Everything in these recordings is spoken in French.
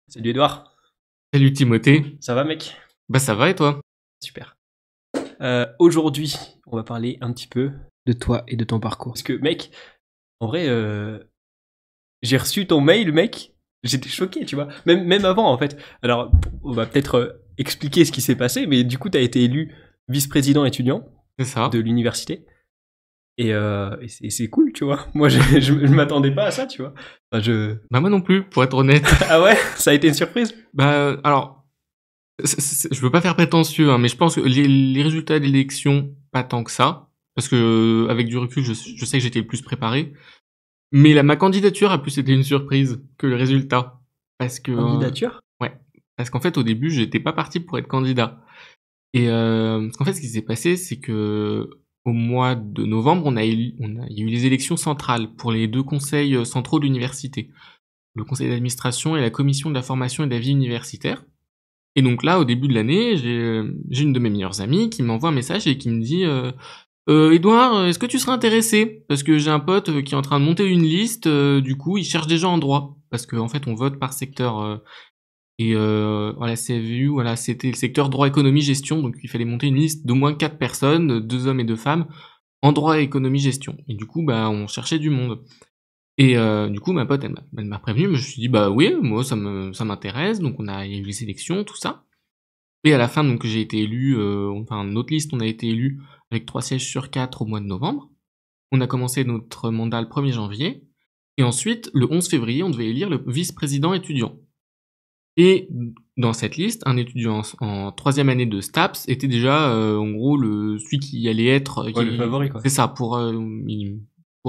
Salut Edouard, Salut Timothée. ça va mec? Bah ça va et toi? Super. Aujourd'hui, on va parler un petit peu de toi et de ton parcours. Parce que mec, en vrai, j'ai reçu ton mail mec, j'étais choqué, tu vois. Même avant en fait. Alors, on va peut-être expliquer ce qui s'est passé, mais du coup, t'as été élu vice-président étudiant C'est ça. de l'université. Et c'est cool, tu vois. Moi, je m'attendais pas à ça, tu vois. Enfin, Bah moi non plus, pour être honnête. Ah ouais, ça a été une surprise. Bah alors, je veux pas faire prétentieux, hein, mais je pense que les résultats d'élection, pas tant que ça. Parce que avec du recul, je sais que j'étais le plus préparé. Mais ma candidature a plus été une surprise que le résultat. Parce que... Candidature? ouais. Parce qu'en fait, au début, j'étais pas parti pour être candidat. Et parce qu'en fait, ce qui s'est passé, c'est que au mois de novembre, il y a eu les élections centrales pour les deux conseils centraux de l'université, le conseil d'administration et la commission de la formation et de la vie universitaire. Et donc là, au début de l'année, j'ai une de mes meilleures amies qui m'envoie un message et qui me dit Edouard, est-ce que tu serais intéressé? Parce que j'ai un pote qui est en train de monter une liste, du coup, il cherche des gens en droit. Parce qu'en fait, on vote par secteur. Et voilà, CFU, voilà, c'était le secteur droit, économie, gestion, donc il fallait monter une liste d'au moins 4 personnes, 2 hommes et 2 femmes, en droit, économie, gestion. Et du coup, bah, on cherchait du monde. Et du coup, ma pote, elle m'a prévenu, mais je me suis dit, bah oui, moi, ça m'intéresse, donc il y a eu les sélections, tout ça. Et à la fin, donc, j'ai été élu, enfin, notre liste, on a été élu avec 3 sièges sur 4 au mois de novembre. On a commencé notre mandat le 1er janvier. Et ensuite, le 11 février, on devait élire le vice-président étudiant. Et dans cette liste, un étudiant en troisième année de STAPS était déjà, en gros, celui qui allait être... Ouais, le favori, quoi. C'est ça, pour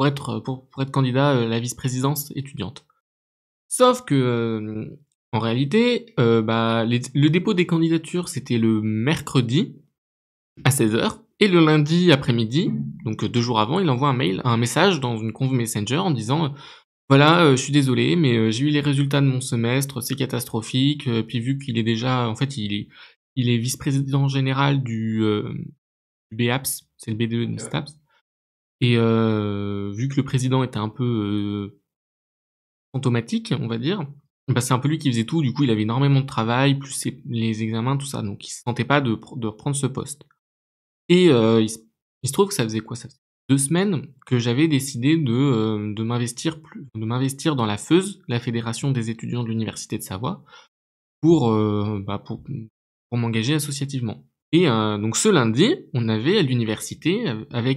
être candidat à la vice-présidence étudiante. Sauf que, en réalité, bah, le dépôt des candidatures, c'était le mercredi à 16h, et le lundi après-midi, donc 2 jours avant, il envoie un message dans une conv Messenger en disant voilà, je suis désolé, mais j'ai eu les résultats de mon semestre, c'est catastrophique. Puis vu qu'il est déjà, en fait, il est vice-président général du BAPS, c'est le B2 de STAPS. Et vu que le président était un peu fantomatique, on va dire, bah c'est un peu lui qui faisait tout. Du coup, il avait énormément de travail, plus les examens, tout ça. Donc, il se sentait pas de reprendre ce poste. Et il se trouve que ça faisait quoi? Ça faisait 2 semaines que j'avais décidé de m'investir dans la FEUS, la Fédération des étudiants de l'Université de Savoie, pour, pour m'engager associativement. Et donc ce lundi, on avait à l'université,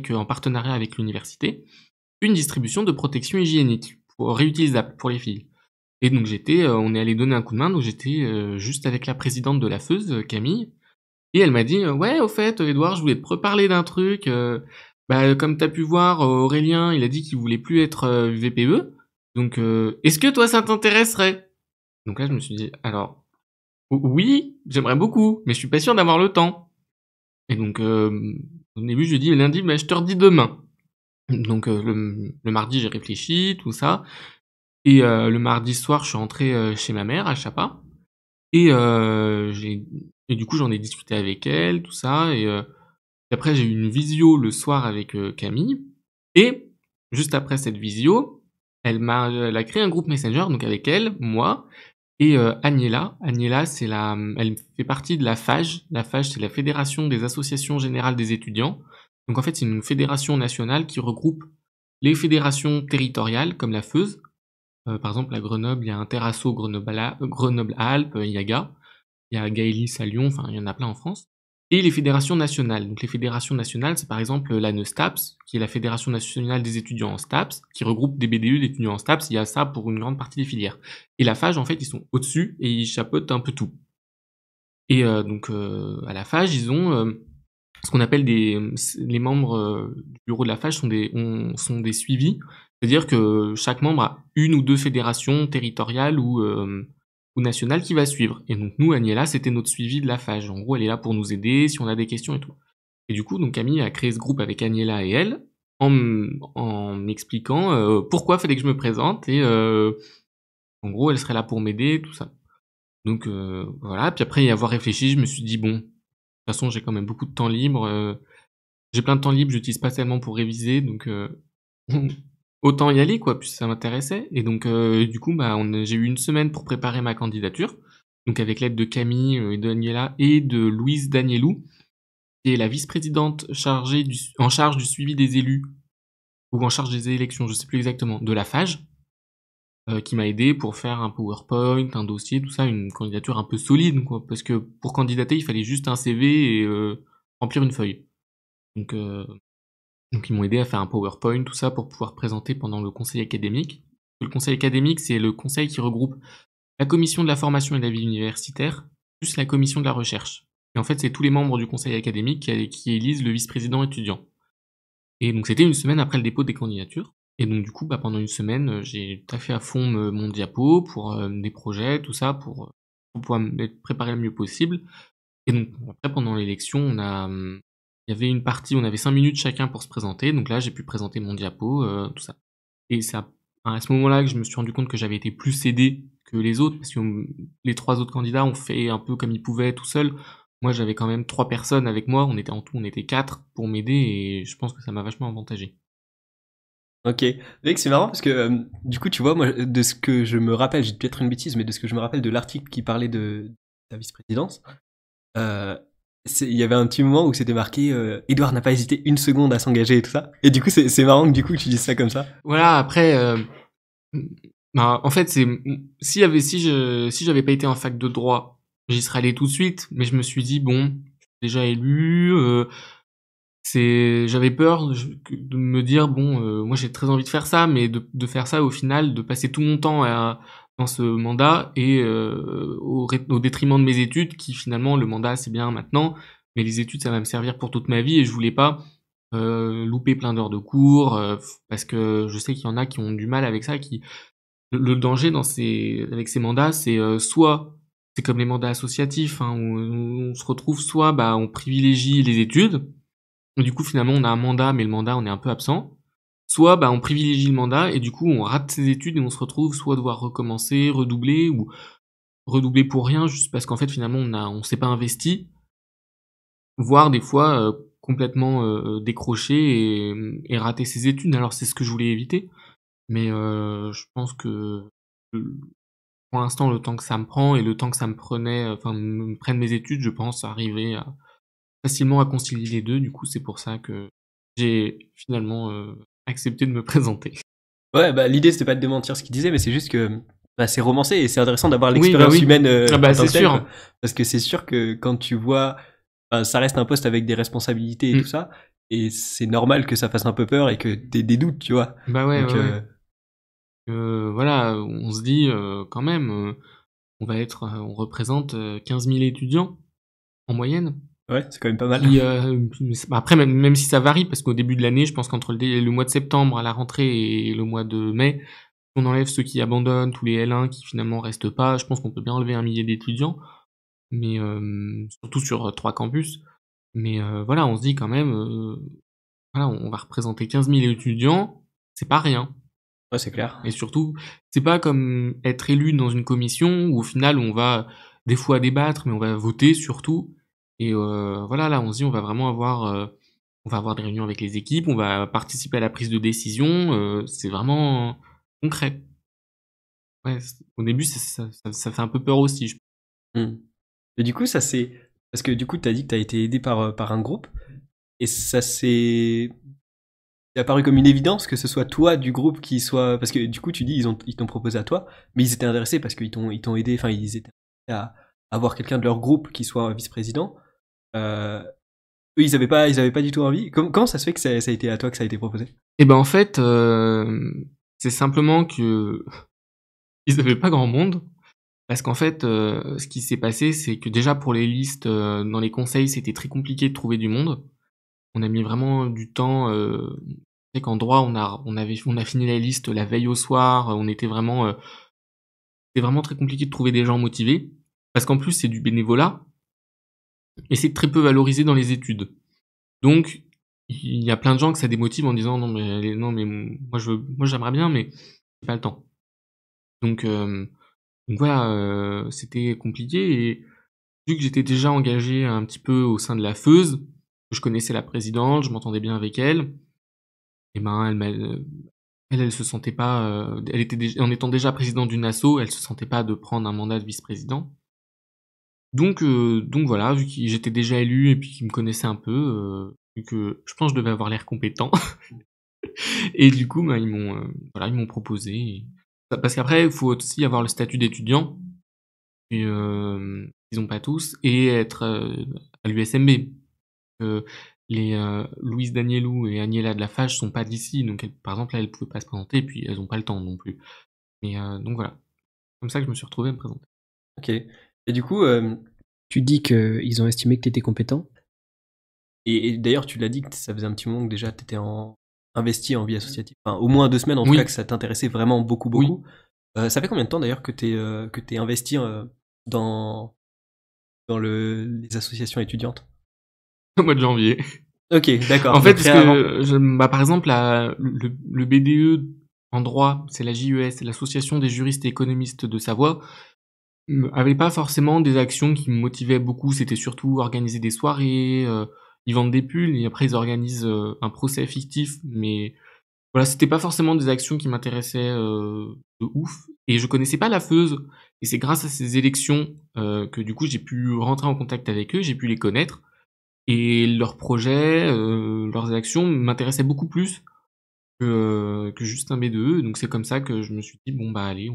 en partenariat avec l'université, une distribution de protection hygiénique réutilisable pour les filles. Et donc on est allé donner un coup de main, donc j'étais juste avec la présidente de la FEUS, Camille, et elle m'a dit ouais, au fait, Edouard, je voulais te reparler d'un truc. Bah, comme t'as pu voir, Aurélien, il a dit qu'il voulait plus être VPE. Donc, est-ce que toi, ça t'intéresserait? Donc là, je me suis dit, alors, oui, j'aimerais beaucoup, mais je suis pas sûr d'avoir le temps. Et donc, au début, je lui ai dit lundi, bah, je te redis demain. Donc, le mardi, j'ai réfléchi, tout ça. Et le mardi soir, je suis rentré chez ma mère à Chapa. Et du coup, j'en ai discuté avec elle, tout ça. Et après, j'ai eu une visio le soir avec Camille. Et juste après cette visio, elle a créé un groupe Messenger, donc avec elle, moi, et Agnella. Agnella, elle fait partie de la FAGE. La FAGE, c'est la Fédération des associations générales des étudiants. Donc en fait, c'est une fédération nationale qui regroupe les fédérations territoriales, comme la FEUS. Par exemple, à Grenoble, il y a Interasso Grenoble-Alpes, IAGA. Il y a Gaëlys à Lyon, enfin, il y en a plein en France. Et les fédérations nationales. Donc les fédérations nationales, c'est par exemple la NESTAPS, qui est la Fédération nationale des étudiants en STAPS, qui regroupe des BDE d'étudiants en STAPS. Il y a ça pour une grande partie des filières. Et la FAGE, en fait, ils sont au-dessus et ils chapeautent un peu tout. Et donc à la FAGE, ils ont ce qu'on appelle les membres du bureau de la FAGE sont des suivis. C'est-à-dire que chaque membre a une ou deux fédérations territoriales ou nationales qui va suivre. Et donc nous, Agnella, c'était notre suivi de la FAGE. En gros, elle est là pour nous aider si on a des questions et tout. Et du coup, donc Camille a créé ce groupe avec Agnella et elle, en m'expliquant pourquoi fallait que je me présente et en gros, elle serait là pour m'aider, tout ça. Donc voilà, puis après y avoir réfléchi, je me suis dit bon, de toute façon j'ai quand même beaucoup de temps libre, j'ai plein de temps libre, j'utilise pas tellement pour réviser, donc autant y aller, quoi, puisque ça m'intéressait. Et donc, du coup, bah, j'ai eu une semaine pour préparer ma candidature. Donc, avec l'aide de Camille et de Daniela et de Louise Danielou, qui est la vice-présidente en charge du suivi des élus, ou en charge des élections, je sais plus exactement, de la FAGE, qui m'a aidé pour faire un PowerPoint, un dossier, tout ça, une candidature un peu solide, quoi. Parce que pour candidater, il fallait juste un CV et remplir une feuille. Donc, ils m'ont aidé à faire un PowerPoint, tout ça, pour pouvoir présenter pendant le conseil académique. Le conseil académique, c'est le conseil qui regroupe la commission de la formation et de la vie universitaire, plus la commission de la recherche. Et en fait, c'est tous les membres du conseil académique qui élisent le vice-président étudiant. Et donc, c'était une semaine après le dépôt des candidatures. Et donc, du coup, bah, pendant une semaine, j'ai taffé à fond mon diapo pour des projets, tout ça, pour pouvoir m'être préparé le mieux possible. Et donc, après, pendant l'élection, il y avait une partie, on avait 5 minutes chacun pour se présenter. Donc là, j'ai pu présenter mon diapo, tout ça. Et c'est à ce moment-là que je me suis rendu compte que j'avais été plus aidé que les autres, parce que les 3 autres candidats ont fait un peu comme ils pouvaient tout seuls. Moi, j'avais quand même 3 personnes avec moi. On était 4 pour m'aider, et je pense que ça m'a vachement avantagé. Ok. Mec, c'est marrant parce que du coup, tu vois, moi, de ce que je me rappelle, j'ai peut-être une bêtise, mais de ce que je me rappelle de l'article qui parlait de ta vice-présidence, euh, il y avait un petit moment où c'était marqué Edouard n'a pas hésité une seconde à s'engager et tout ça. Et du coup, c'est marrant que du coup tu dises ça comme ça. Voilà, après, bah, en fait, si j'avais pas été en fac de droit, j'y serais allé tout de suite, mais je me suis dit, bon, je suis déjà élu, j'avais peur de me dire, bon, moi j'ai très envie de faire ça, mais de faire ça au final, de passer tout mon temps dans ce mandat et au détriment de mes études, qui finalement, le mandat c'est bien maintenant, mais les études ça va me servir pour toute ma vie, et je voulais pas louper plein d'heures de cours, parce que je sais qu'il y en a qui ont du mal avec ça, le danger avec ces mandats, c'est soit c'est comme les mandats associatifs, hein, où on se retrouve, soit bah on privilégie les études, du coup finalement on a un mandat, mais le mandat on est un peu absent, soit bah on privilégie le mandat et du coup on rate ses études et on se retrouve soit devoir recommencer, redoubler, ou redoubler pour rien, juste parce qu'en fait finalement on s'est pas investi, voire des fois complètement décrocher et rater ses études. Alors c'est ce que je voulais éviter, mais je pense que pour l'instant, le temps que ça me prend et le temps que ça me prenait, enfin me prenne mes études, je pense arriver facilement à concilier les deux. Du coup, c'est pour ça que j'ai finalement accepté de me présenter. Ouais, bah l'idée c'était pas de démentir ce qu'il disait, mais c'est juste que bah, c'est romancé et c'est intéressant d'avoir Oui, bah l'expérience oui. humaine Ah bah en tant c'est que telle, sûr. quoi. Parce que c'est sûr que quand tu vois, ça reste un poste avec des responsabilités et tout ça, et c'est normal que ça fasse un peu peur et que t'aies des doutes, tu vois. Bah ouais, Donc, ouais, ouais. Voilà, on se dit quand même, on représente 15 000 étudiants en moyenne. ouais, c'est quand même pas mal. Après, même si ça varie, parce qu'au début de l'année, je pense qu'entre le mois de septembre à la rentrée et le mois de mai, si on enlève ceux qui abandonnent, tous les L1 qui finalement restent pas, je pense qu'on peut bien enlever 1 millier d'étudiants, mais surtout sur 3 campus. Mais voilà, on se dit quand même, voilà, on va représenter 15 000 étudiants, c'est pas rien. Ouais, c'est clair. Et surtout, c'est pas comme être élu dans une commission où au final on va des fois débattre, mais on va voter surtout. Et voilà, là on se dit on va avoir des réunions avec les équipes, on va participer à la prise de décision, c'est vraiment concret. Ouais, au début ça fait un peu peur aussi. Hmm. Et du coup, ça c'est parce que du coup, t'as dit que t'as été aidé par un groupe, et ça c'est apparu comme une évidence que ce soit toi du groupe qui soit, parce que du coup, tu dis ils t'ont proposé à toi, mais ils étaient intéressés parce qu'ils t'ont aidé, enfin ils étaient intéressés à avoir quelqu'un de leur groupe qui soit vice-président. Euh, Eux, ils avaient pas du tout envie. Comment ça se fait que ça a été à toi que ça a été proposé? Et ben en fait, c'est simplement que ils avaient pas grand monde. Parce qu'en fait, ce qui s'est passé, c'est que déjà pour les listes dans les conseils, c'était très compliqué de trouver du monde. On a mis vraiment du temps. Tu sais qu'en droit, on a fini la liste la veille au soir. C'était vraiment très compliqué de trouver des gens motivés. Parce qu'en plus, c'est du bénévolat et c'est très peu valorisé dans les études. Donc, il y a plein de gens que ça démotive en disant non mais moi j'aimerais bien, mais j'ai pas le temps. Donc voilà, c'était compliqué, et vu que j'étais déjà engagé un petit peu au sein de la FEUS, que je connaissais la présidente, je m'entendais bien avec elle, et ben elle m'a elle se sentait pas, elle était en étant déjà présidente d'une asso, elle se sentait pas de prendre un mandat de vice-président. Donc voilà, vu que j'étais déjà élu et puis qu'ils me connaissaient un peu, vu que je pense que je devais avoir l'air compétent. Et du coup, bah, voilà, ils m'ont proposé. Parce qu'après, il faut aussi avoir le statut d'étudiant, et, ils ont pas tous, et être à l'USMB. Euh, Louise Danielou et Agnella de la Fage sont pas d'ici, donc par exemple là, elles pouvaient pas se présenter, et puis elles ont pas le temps non plus. Mais donc voilà, comme ça que je me suis retrouvé à me présenter. Ok. Et du coup, tu dis qu'ils ont estimé que tu étais compétent. Et d'ailleurs, tu l'as dit que ça faisait un petit moment que déjà tu étais investi en vie associative. Enfin, au moins 2 semaines en tout Oui. cas, que ça t'intéressait vraiment beaucoup, Oui. beaucoup. Ça fait combien de temps d'ailleurs que t'es investi dans les associations étudiantes? Au mois de janvier. Ok, d'accord. En fait, Donc parce rien avant. que bah, par exemple, le BDE en droit, c'est la JES, c'est l'association des juristes et économistes de Savoie, avait pas forcément des actions qui me motivaient beaucoup. C'était surtout organiser des soirées, ils vendent des pulls et après ils organisent un procès fictif. Mais voilà, c'était pas forcément des actions qui m'intéressaient de ouf. Et je connaissais pas la Feuse. Et c'est grâce à ces élections que du coup j'ai pu rentrer en contact avec eux, j'ai pu les connaître. Et leurs projets, leurs actions m'intéressaient beaucoup plus que juste un B2E. Donc c'est comme ça que je me suis dit, bon bah allez,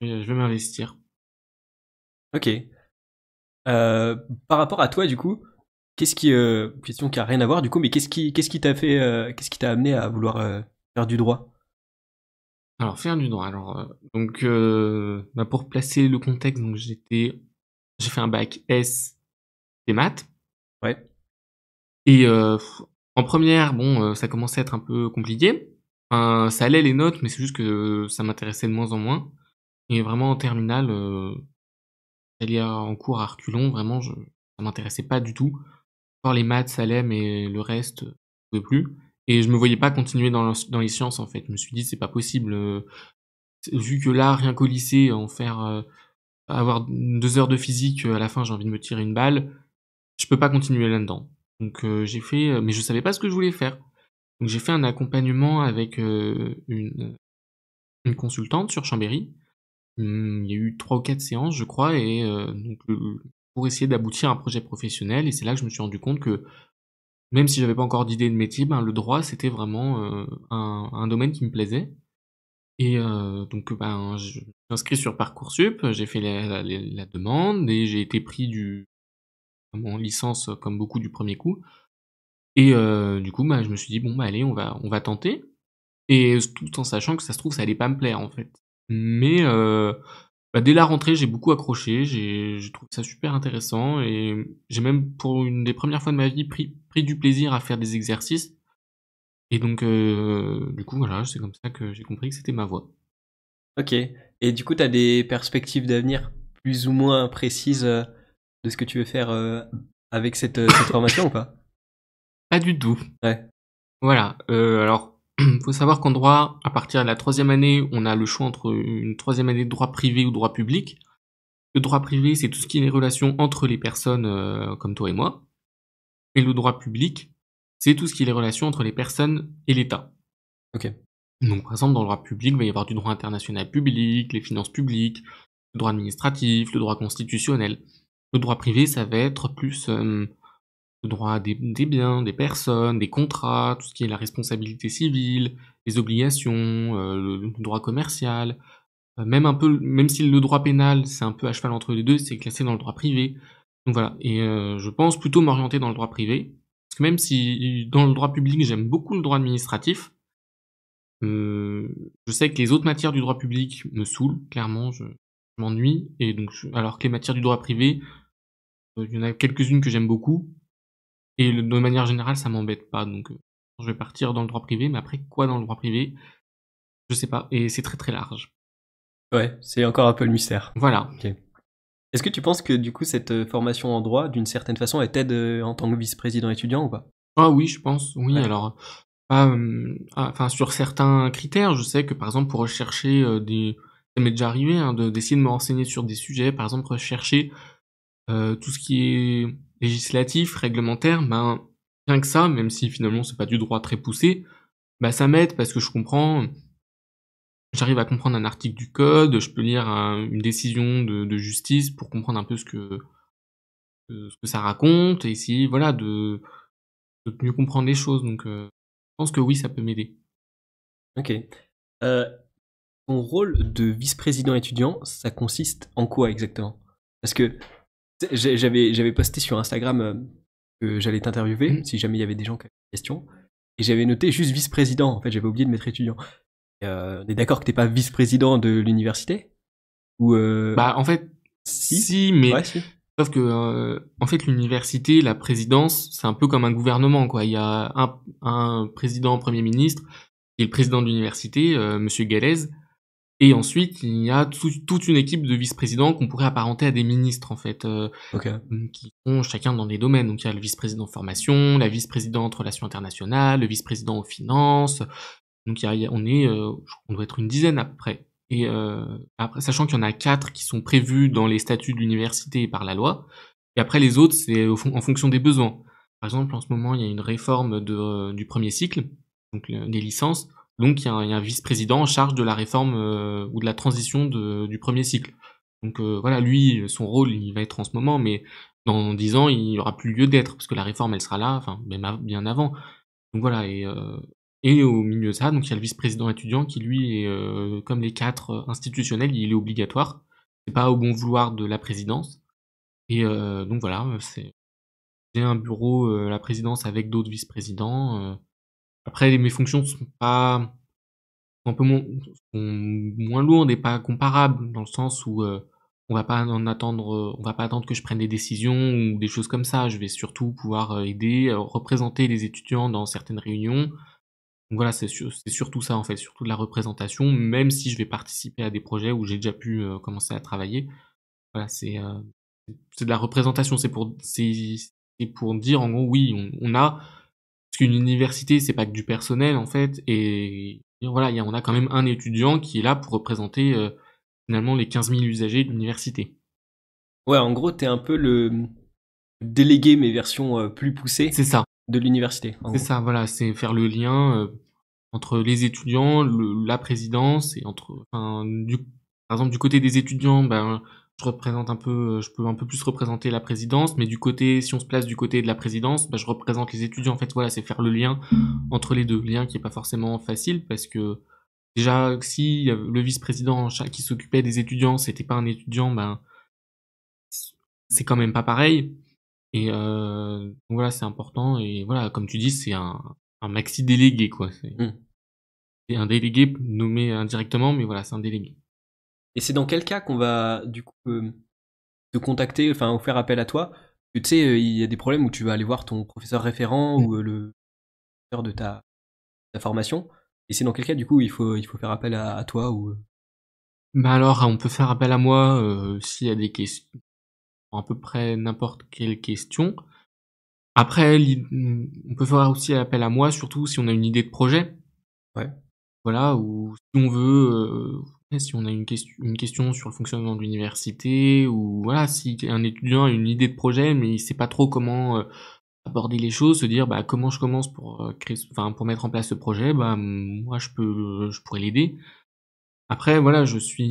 je vais m'investir. Ok. Par rapport à toi, du coup, question qui a rien à voir, du coup, mais qu'est-ce qui t'a amené à vouloir faire du droit? Alors faire du droit, donc bah, pour placer le contexte, donc j'ai fait un bac S des maths. Ouais. Et en première, bon, ça commençait à être un peu compliqué. Enfin, ça allait les notes, mais c'est juste que ça m'intéressait de moins en moins. Et vraiment en terminale, j'allais en cours à reculons, vraiment, ça m'intéressait pas du tout. Encore les maths, ça allait, mais le reste, je pouvais plus. Et je me voyais pas continuer dans les sciences, en fait. Je me suis dit: «C'est pas possible, vu que là, rien qu'au lycée, avoir 2 heures de physique, à la fin, j'ai envie de me tirer une balle, je peux pas continuer là-dedans». Donc j'ai fait, mais je savais pas ce que je voulais faire. Donc j'ai fait un accompagnement avec, une consultante sur Chambéry. Il y a eu 3 ou 4 séances, je crois, et donc pour essayer d'aboutir à un projet professionnel, et c'est là que je me suis rendu compte que même si j'avais pas encore d'idée de métier, ben, le droit, c'était vraiment, un domaine qui me plaisait. Et donc ben, je me suis inscrit sur Parcoursup, j'ai fait la demande et j'ai été pris en licence, comme beaucoup du premier coup. Et du coup, bah, je me suis dit: «Bon, bah, allez, on va tenter». Et tout en sachant que ça se trouve, ça allait pas me plaire, en fait. Mais bah, dès la rentrée, j'ai beaucoup accroché, j'ai trouvé ça super intéressant, et j'ai même, pour une des premières fois de ma vie, pris du plaisir à faire des exercices. Et donc du coup, voilà, c'est comme ça que j'ai compris que c'était ma voie. Ok. Et du coup, t'as des perspectives d'avenir plus ou moins précises de ce que tu veux faire avec cette formation ou pas? Pas du tout. Ouais. Voilà, alors, faut savoir qu'en droit, à partir de la 3e année, on a le choix entre une 3e année de droit privé ou droit public. Le droit privé, c'est tout ce qui est les relations entre les personnes, comme toi et moi. Et le droit public, c'est tout ce qui est les relations entre les personnes et l'État. Ok. Donc, par exemple, dans le droit public, il va y avoir du droit international public, les finances publiques, le droit administratif, le droit constitutionnel. Le droit privé, ça va être plus le droit des biens, des personnes, des contrats, tout ce qui est la responsabilité civile, les obligations, le droit commercial, même un peu, même si le droit pénal, c'est un peu à cheval entre les deux, c'est classé dans le droit privé. Donc voilà, et je pense plutôt m'orienter dans le droit privé, parce que même si dans le droit public, j'aime beaucoup le droit administratif, je sais que les autres matières du droit public me saoulent, clairement, je m'ennuie, et donc alors que les matières du droit privé, il y en a quelques-unes que j'aime beaucoup, et de manière générale, ça m'embête pas. Donc je vais partir dans le droit privé, mais après quoi dans le droit privé? Je sais pas, et c'est très, très large. Ouais, c'est encore un peu le mystère. Voilà. Ok. Est-ce que tu penses que du coup cette formation en droit, d'une certaine façon, elle t'aide en tant que vice-président étudiant ou pas? Ah oui, je pense, oui, Ouais. alors, enfin sur certains critères, je sais que par exemple pour rechercher, des ça m'est déjà arrivé, hein, d'essayer de me renseigner sur des sujets, par exemple rechercher, tout ce qui est législatif, réglementaire, ben, rien que ça, même si finalement c'est pas du droit très poussé, Bah, ça m'aide parce que j'arrive à comprendre un article du code, je peux lire une décision de justice pour comprendre un peu ce que ça raconte et essayer, voilà, de mieux comprendre les choses. Donc, je pense que oui, ça peut m'aider. Ok. Euh, Ton rôle de vice-président étudiant, ça consiste en quoi exactement? Parce que j'avais posté sur Instagram que j'allais t'interviewer, si jamais il y avait des gens qui avaient des questions, et j'avais noté juste vice-président. En fait, j'avais oublié de mettre étudiant. On est d'accord que t'es pas vice-président de l'université? Ou Bah, en fait, si? si, mais Ouais, si. sauf que, en fait, l'université, la présidence, c'est un peu comme un gouvernement, quoi. Il y a un président, premier ministre, et le président de l'université, Monsieur Gallez. Et ensuite, il y a toute une équipe de vice-présidents qu'on pourrait apparenter à des ministres, en fait, Ok. qui sont chacun dans des domaines. Donc, il y a le vice-président formation, la vice-présidente relations internationales, le vice-président aux finances. Donc, on doit être une dizaine à peu près. Et après, sachant qu'il y en a 4 qui sont prévus dans les statuts de l'université et par la loi. Et après, les autres, c'est en fonction des besoins. Par exemple, en ce moment, il y a une réforme du premier cycle, donc des licences. Donc, il y a un vice-président en charge de la réforme ou de la transition du premier cycle. Donc, voilà, lui, son rôle, il va être en ce moment, mais dans 10 ans, il n'y aura plus lieu d'être, parce que la réforme, elle sera là, enfin, même bien avant. Donc voilà, et au milieu de ça, donc il y a le vice-président étudiant qui, lui, est, comme les 4 institutionnels, il est obligatoire. C'est pas au bon vouloir de la présidence. Et donc voilà, j'ai un bureau, la présidence avec d'autres vice-présidents. Après, mes fonctions sont un peu sont moins lourdes et pas comparables, dans le sens où on va pas attendre que je prenne des décisions ou des choses comme ça. Je vais surtout pouvoir aider, représenter les étudiants dans certaines réunions. Donc voilà, c'est surtout ça en fait, surtout de la représentation, même si je vais participer à des projets où j'ai déjà pu commencer à travailler. Voilà, c'est de la représentation, c'est pour dire en gros oui, on a parce qu'une université c'est pas que du personnel en fait et voilà, on a quand même un étudiant qui est là pour représenter finalement les 15 000 usagers de l'université. Ouais, en gros, t'es un peu le délégué, mais version plus poussée C'est ça, de l'université, en c'est gros. ça, voilà, c'est faire le lien entre les étudiants, la présidence et enfin, par exemple, du côté des étudiants, ben, je peux un peu plus représenter la présidence, mais si on se place du côté de la présidence, ben, je représente les étudiants. En fait, voilà, c'est faire le lien entre les deux. Lien qui est pas forcément facile parce que, déjà, si le vice-président qui s'occupait des étudiants, c'était pas un étudiant, ben, c'est quand même pas pareil. Et donc voilà, c'est important. Et voilà, comme tu dis, c'est un maxi délégué, quoi. Hmm. C'est un délégué nommé indirectement, mais voilà, c'est un délégué. Et c'est dans quel cas qu'on va, du coup, te contacter, enfin, ou faire appel à toi? Tu sais, il y a des problèmes où tu vas aller voir ton professeur référent Mm. ou le professeur de ta formation. Et c'est dans quel cas, du coup, il faut faire appel à toi ou. Bah alors, on peut faire appel à moi s'il y a des questions, à peu près n'importe quelle question. Après, on peut faire aussi appel à moi, surtout si on a une idée de projet. Ouais. Voilà, ou si on veut, si on a une question sur le fonctionnement de l'université, ou voilà, si un étudiant a une idée de projet, mais il sait pas trop comment aborder les choses, se dire bah comment je commence pour pour mettre en place ce projet, bah moi je pourrais l'aider. Après voilà, je sais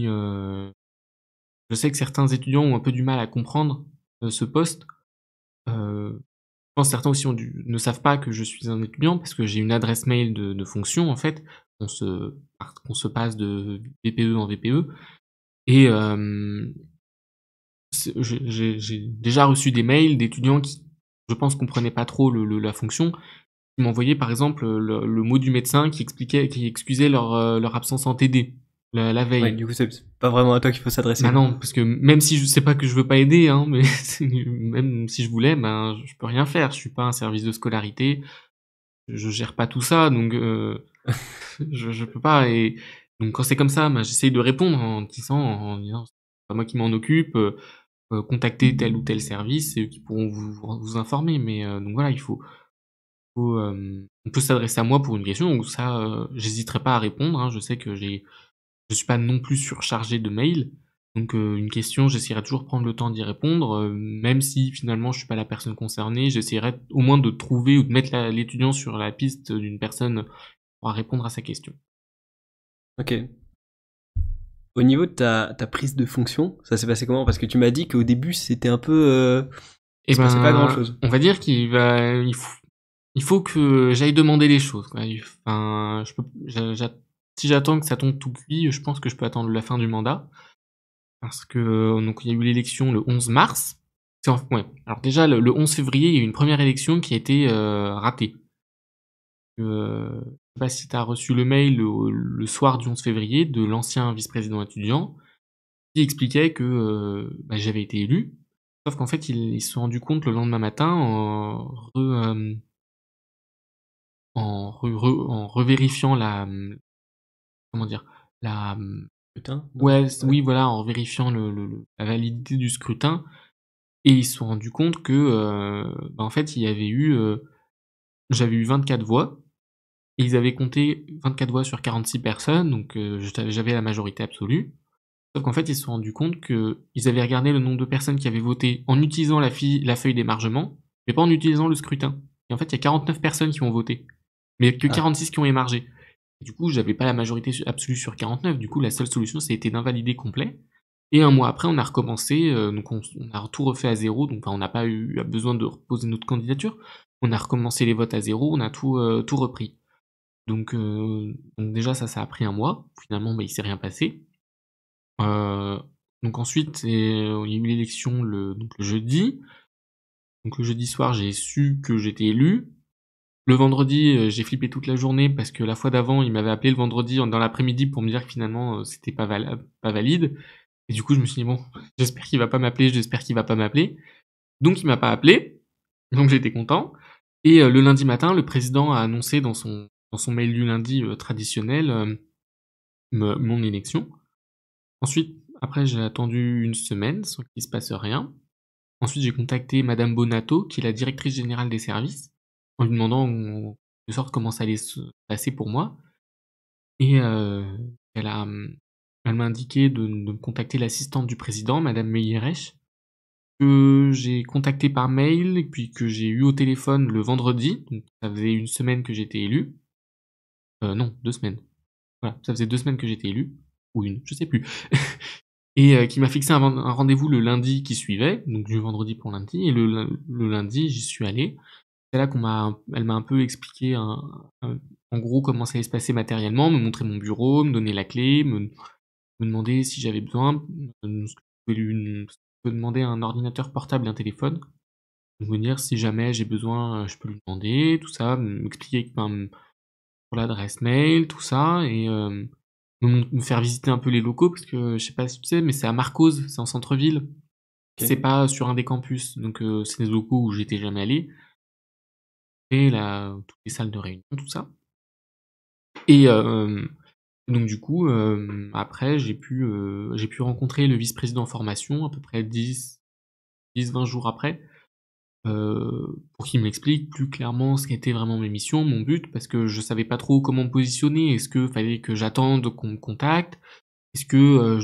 que certains étudiants ont un peu du mal à comprendre ce poste. Je pense que certains aussi ne savent pas que je suis un étudiant parce que j'ai une adresse mail de fonction en fait. On se passe de VPE en VPE et j'ai déjà reçu des mails d'étudiants qui, je pense, comprenaient pas trop la fonction. Ils m'envoyaient par exemple le mot du médecin qui excusait leur absence en TD la Ouais, veille. du coup, c'est pas vraiment à toi qu'il faut s'adresser, Bah quoi. non, parce que même si je sais pas que je veux pas aider, hein, mais même si je voulais, ben je peux rien faire. Je suis pas un service de scolarité, je gère pas tout ça, donc je peux pas. Et donc quand c'est comme ça, ben, j'essaye de répondre en disant c'est pas moi qui m'en occupe, contactez tel ou tel service, c'est eux qui pourront vous informer. Mais donc voilà, on peut s'adresser à moi pour une question, donc ça, j'hésiterai pas à répondre, hein. Je sais que je suis pas non plus surchargé de mails, donc une question, j'essaierai toujours de prendre le temps d'y répondre, même si finalement je suis pas la personne concernée, j'essaierai au moins de trouver ou de mettre l'étudiant sur la piste d'une personne pourra répondre à sa question. Ok. Au niveau de ta prise de fonction, ça s'est passé comment? Parce que tu m'as dit qu'au début, c'était un peu... Et il se passait pas grand-chose. on va dire il faut que j'aille demander les choses, quoi. Enfin, si j'attends que ça tombe tout cuit, je pense que je peux attendre la fin du mandat. Parce que, donc, il y a eu l'élection le 11 mars. Ouais. Alors déjà, le 11 février, il y a eu une première élection qui a été ratée. Je sais pas si tu as reçu le mail le soir du 11 février de l'ancien vice-président étudiant qui expliquait que j'avais été élu. Sauf qu'en fait, ils se sont rendus compte le lendemain matin en revérifiant comment dire, la, Putain. ouais, oui, voilà, en vérifiant la validité du scrutin, et ils se sont rendus compte que, en fait, il y avait eu, j'avais eu 24 voix, et ils avaient compté 24 voix sur 46 personnes, donc j'avais la majorité absolue. Sauf qu'en fait, ils se sont rendus compte qu'ils avaient regardé le nombre de personnes qui avaient voté en utilisant la feuille d'émargement, mais pas en utilisant le scrutin. Et en fait, il y a 49 personnes qui ont voté, mais que 46 qui ont émargé. Et du coup, j'avais pas la majorité absolue sur 49, du coup, la seule solution, c'était d'invalider complet. Et un mois après, on a recommencé, donc on a tout refait à zéro, donc on n'a pas eu besoin de reposer notre candidature. On a recommencé les votes à zéro, on a tout repris. Donc déjà, ça a pris un mois. Finalement, il s'est rien passé. Donc ensuite, il y a eu l'élection le jeudi. Donc le jeudi soir, j'ai su que j'étais élu. Le vendredi, j'ai flippé toute la journée parce que la fois d'avant, il m'avait appelé le vendredi dans l'après-midi pour me dire que finalement, c'était pas valide. Et du coup, je me suis dit: «Bon, j'espère qu'il va pas m'appeler, j'espère qu'il va pas m'appeler». Donc il m'a pas appelé, donc j'étais content. Et le lundi matin, le président a annoncé dans son mail du lundi, traditionnel, mon élection. Ensuite, après, j'ai attendu une semaine sans qu'il se passe rien. Ensuite, j'ai contacté madame Bonato, qui est la directrice générale des services, en lui demandant en quelque sorte comment ça allait se passer pour moi. Et elle m'a indiqué de me contacter l'assistante du président, madame Meyeresh, que j'ai contacté par mail et puis que j'ai eu au téléphone le vendredi. Donc ça faisait une semaine que j'étais élu. Non, 2 semaines. Voilà, ça faisait 2 semaines que j'étais élu, ou une, je sais plus. Et qui m'a fixé un rendez-vous le lundi qui suivait, donc du vendredi pour lundi, et le lundi, j'y suis allé. C'est là elle m'a un peu expliqué en gros comment ça allait se passer matériellement, me montrer mon bureau, me donner la clé, me demander si j'avais besoin, je peux demander un ordinateur portable et un téléphone. Donc me dire si jamais j'ai besoin, je peux lui demander, tout ça, m'expliquer, pour l'adresse mail, tout ça, et me faire visiter un peu les locaux, parce que je sais pas si tu sais, mais c'est à Marcoz, c'est en centre-ville. Ok. C'est pas sur un des campus, donc c'est des locaux où j'étais jamais allé. Et là, toutes les salles de réunion, tout ça. Et donc du coup, après j'ai pu rencontrer le vice-président en formation à peu près 10-20 jours après, pour qu'il m'explique plus clairement ce qu'étaient vraiment mes missions, mon but, parce que je savais pas trop comment me positionner. Est-ce que fallait que j'attende qu'on me contacte? Est-ce que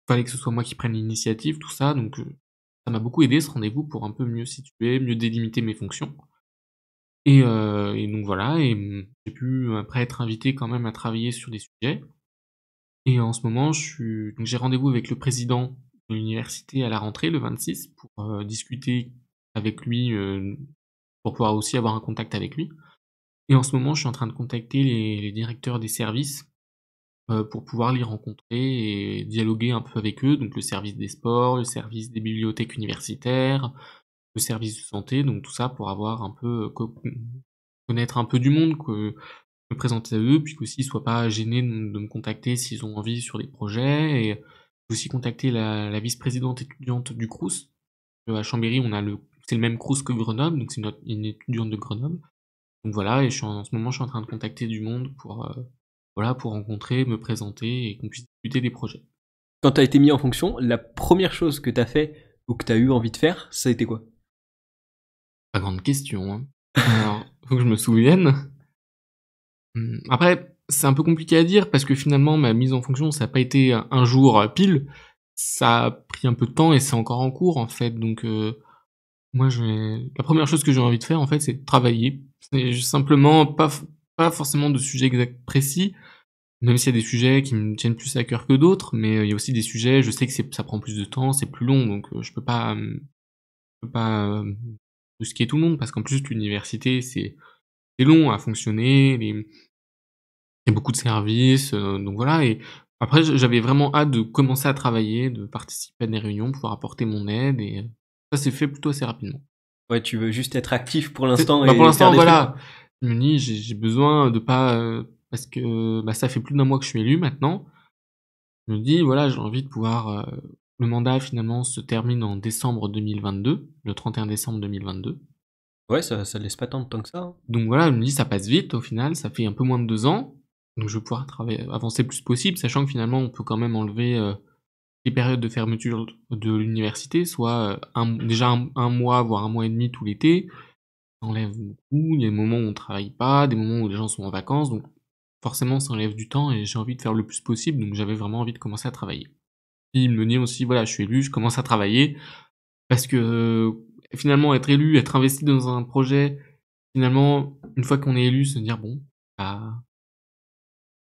fallait que ce soit moi qui prenne l'initiative, tout ça, donc ça m'a beaucoup aidé ce rendez-vous pour un peu mieux situer, mieux délimiter mes fonctions. Et donc voilà, et j'ai pu après être invité quand même à travailler sur des sujets. Et en ce moment, j'ai rendez-vous avec le président de l'université à la rentrée, le 26, pour discuter avec lui, pour pouvoir aussi avoir un contact avec lui. Et en ce moment, je suis en train de contacter les directeurs des services, pour pouvoir les rencontrer et dialoguer un peu avec eux, donc le service des sports, le service des bibliothèques universitaires, le service de santé, donc tout ça pour avoir un peu, connaître un peu du monde, me présenter à eux, puis qu'aussi ils soient pas gênés de me contacter s'ils ont envie sur des projets. Et aussi contacter la vice-présidente étudiante du Crous. À Chambéry, c'est le même Crous que Grenoble, donc c'est une étudiante de Grenoble. Donc voilà, et en ce moment, je suis en train de contacter du monde pour rencontrer, me présenter et qu'on puisse discuter des projets. Quand t'as été mis en fonction, la première chose que t'as fait ou que t'as eu envie de faire, ça a été quoi? Pas grande question, hein. Alors, faut que je me souvienne. Après, c'est un peu compliqué à dire parce que finalement, ma mise en fonction, ça a pas été un jour pile. Ça a pris un peu de temps et c'est encore en cours, en fait. Donc, moi, la première chose que j'ai envie de faire, en fait, c'est de travailler. C'est simplement pas pas forcément de sujet exact précis, même s'il y a des sujets qui me tiennent plus à cœur que d'autres, mais il y a aussi des sujets, je sais que ça prend plus de temps, c'est plus long, donc je peux pas, brusquer tout le monde, parce qu'en plus l'université c'est long à fonctionner, il y a beaucoup de services, donc voilà. Et après j'avais vraiment hâte de commencer à travailler, de participer à des réunions, pouvoir apporter mon aide, et ça s'est fait plutôt assez rapidement. Ouais, tu veux juste être actif pour l'instant Pour et faire l'instant, des trucs, voilà. quoi. Je me dis, j'ai besoin de pas, parce que, ça fait plus d'1 mois que je suis élu maintenant. Je me dis, voilà, j'ai envie de pouvoir, le mandat finalement se termine en décembre 2022, le 31 décembre 2022. Ouais, ça laisse pas tant de temps que ça, hein. Donc voilà, je me dis, ça passe vite au final, ça fait un peu moins de 2 ans. Donc je vais pouvoir avancer le plus possible, sachant que finalement on peut quand même enlever, les périodes de fermeture de l'université, soit, déjà 1 mois, voire 1 mois et demi tout l'été. Ça enlève beaucoup, il y a des moments où on travaille pas, des moments où les gens sont en vacances, donc forcément ça enlève du temps et j'ai envie de faire le plus possible, donc j'avais vraiment envie de commencer à travailler. Puis me dire aussi, voilà, je suis élu, je commence à travailler, parce que finalement être élu, être investi dans un projet, finalement, une fois qu'on est élu, se dire bon, bah,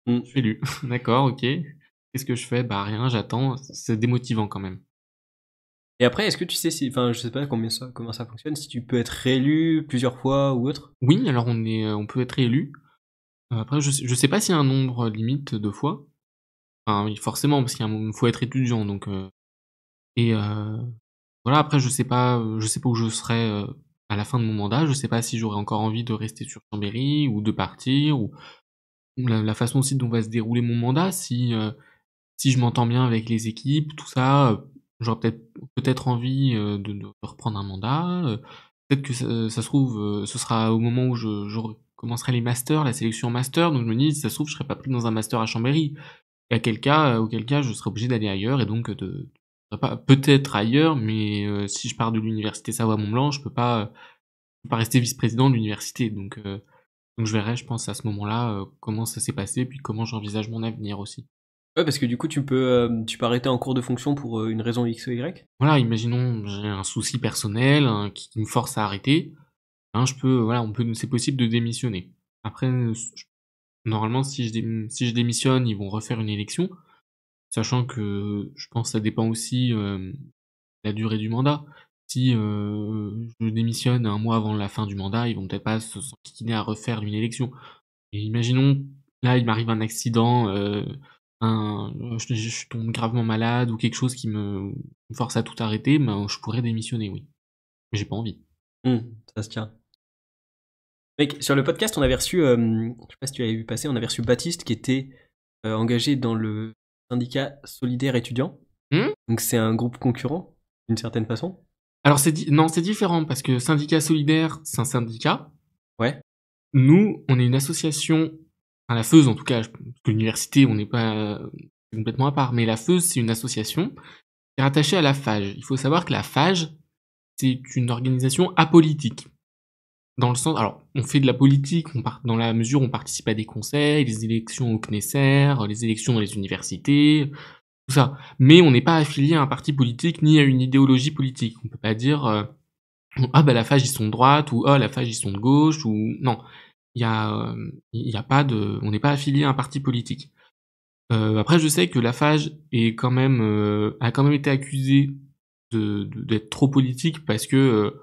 Mmh. je suis élu, d'accord, ok. Qu'est-ce que je fais? Bah rien, j'attends, c'est démotivant quand même. Et après, est-ce que tu sais si, enfin, je sais pas comment ça fonctionne, si tu peux être réélu plusieurs fois ou autre? Oui, alors on peut être élu. Après, je sais pas s'il y a un nombre limite de fois. Enfin, oui, forcément, parce qu'il y a un moment, faut être étudiant, donc et voilà. Après, je sais pas où je serai à la fin de mon mandat. Je sais pas si j'aurai encore envie de rester sur Chambéry ou de partir, ou la façon aussi dont va se dérouler mon mandat. Si je m'entends bien avec les équipes, tout ça, j'aurais peut-être envie de reprendre un mandat. Peut-être que ça se trouve, ce sera au moment où je commencerai les masters, la sélection master. Donc je me dis, si ça se trouve, je serai pas pris dans un master à Chambéry. Et auquel cas je serai obligé d'aller ailleurs, et donc pas peut-être ailleurs, mais si je pars de l'université Savoie-Mont-Blanc, je peux pas rester vice-président de l'université. Donc je verrai, je pense, à ce moment-là, comment ça s'est passé, puis comment j'envisage mon avenir aussi. Ouais, parce que du coup, tu peux arrêter en cours de fonction pour une raison X ou Y. Voilà, imaginons, j'ai un souci personnel, hein, qui me force à arrêter, hein, voilà, c'est possible de démissionner. Après, normalement, si je démissionne, ils vont refaire une élection, sachant que je pense que ça dépend aussi, la durée du mandat. Si je démissionne 1 mois avant la fin du mandat, ils vont peut-être pas s'enquiquiner à refaire une élection. Et imaginons, là, il m'arrive un accident, je tombe gravement malade, ou quelque chose qui me force à tout arrêter, ben, je pourrais démissionner, oui. Mais j'ai pas envie. Ça se tient. Mec, sur le podcast, on avait reçu, je sais pas si tu l'avais vu passer, on avait reçu Baptiste qui était engagé dans le syndicat solidaire étudiant. Mmh? Donc c'est un groupe concurrent, d'une certaine façon. Alors non, c'est différent, parce que syndicat solidaire, c'est un syndicat. Ouais. Nous, on est une association, enfin la FEUS en tout cas, parce que l'université, on n'est pas complètement à part, mais la FEUS, c'est une association qui est rattachée à la FAGE. Il faut savoir que la FAGE, c'est une organisation apolitique. Dans le sens, alors, on fait de la politique, dans la mesure où on participe à des conseils, les élections au CNESER, les élections dans les universités, tout ça. Mais on n'est pas affilié à un parti politique ni à une idéologie politique. On peut pas dire ah bah la FAGE ils sont de droite, ou ah la FAGE ils sont de gauche, ou non. Il y a pas de, on n'est pas affilié à un parti politique. Après, je sais que la FAGE est quand même a quand même été accusée d'être trop politique, parce que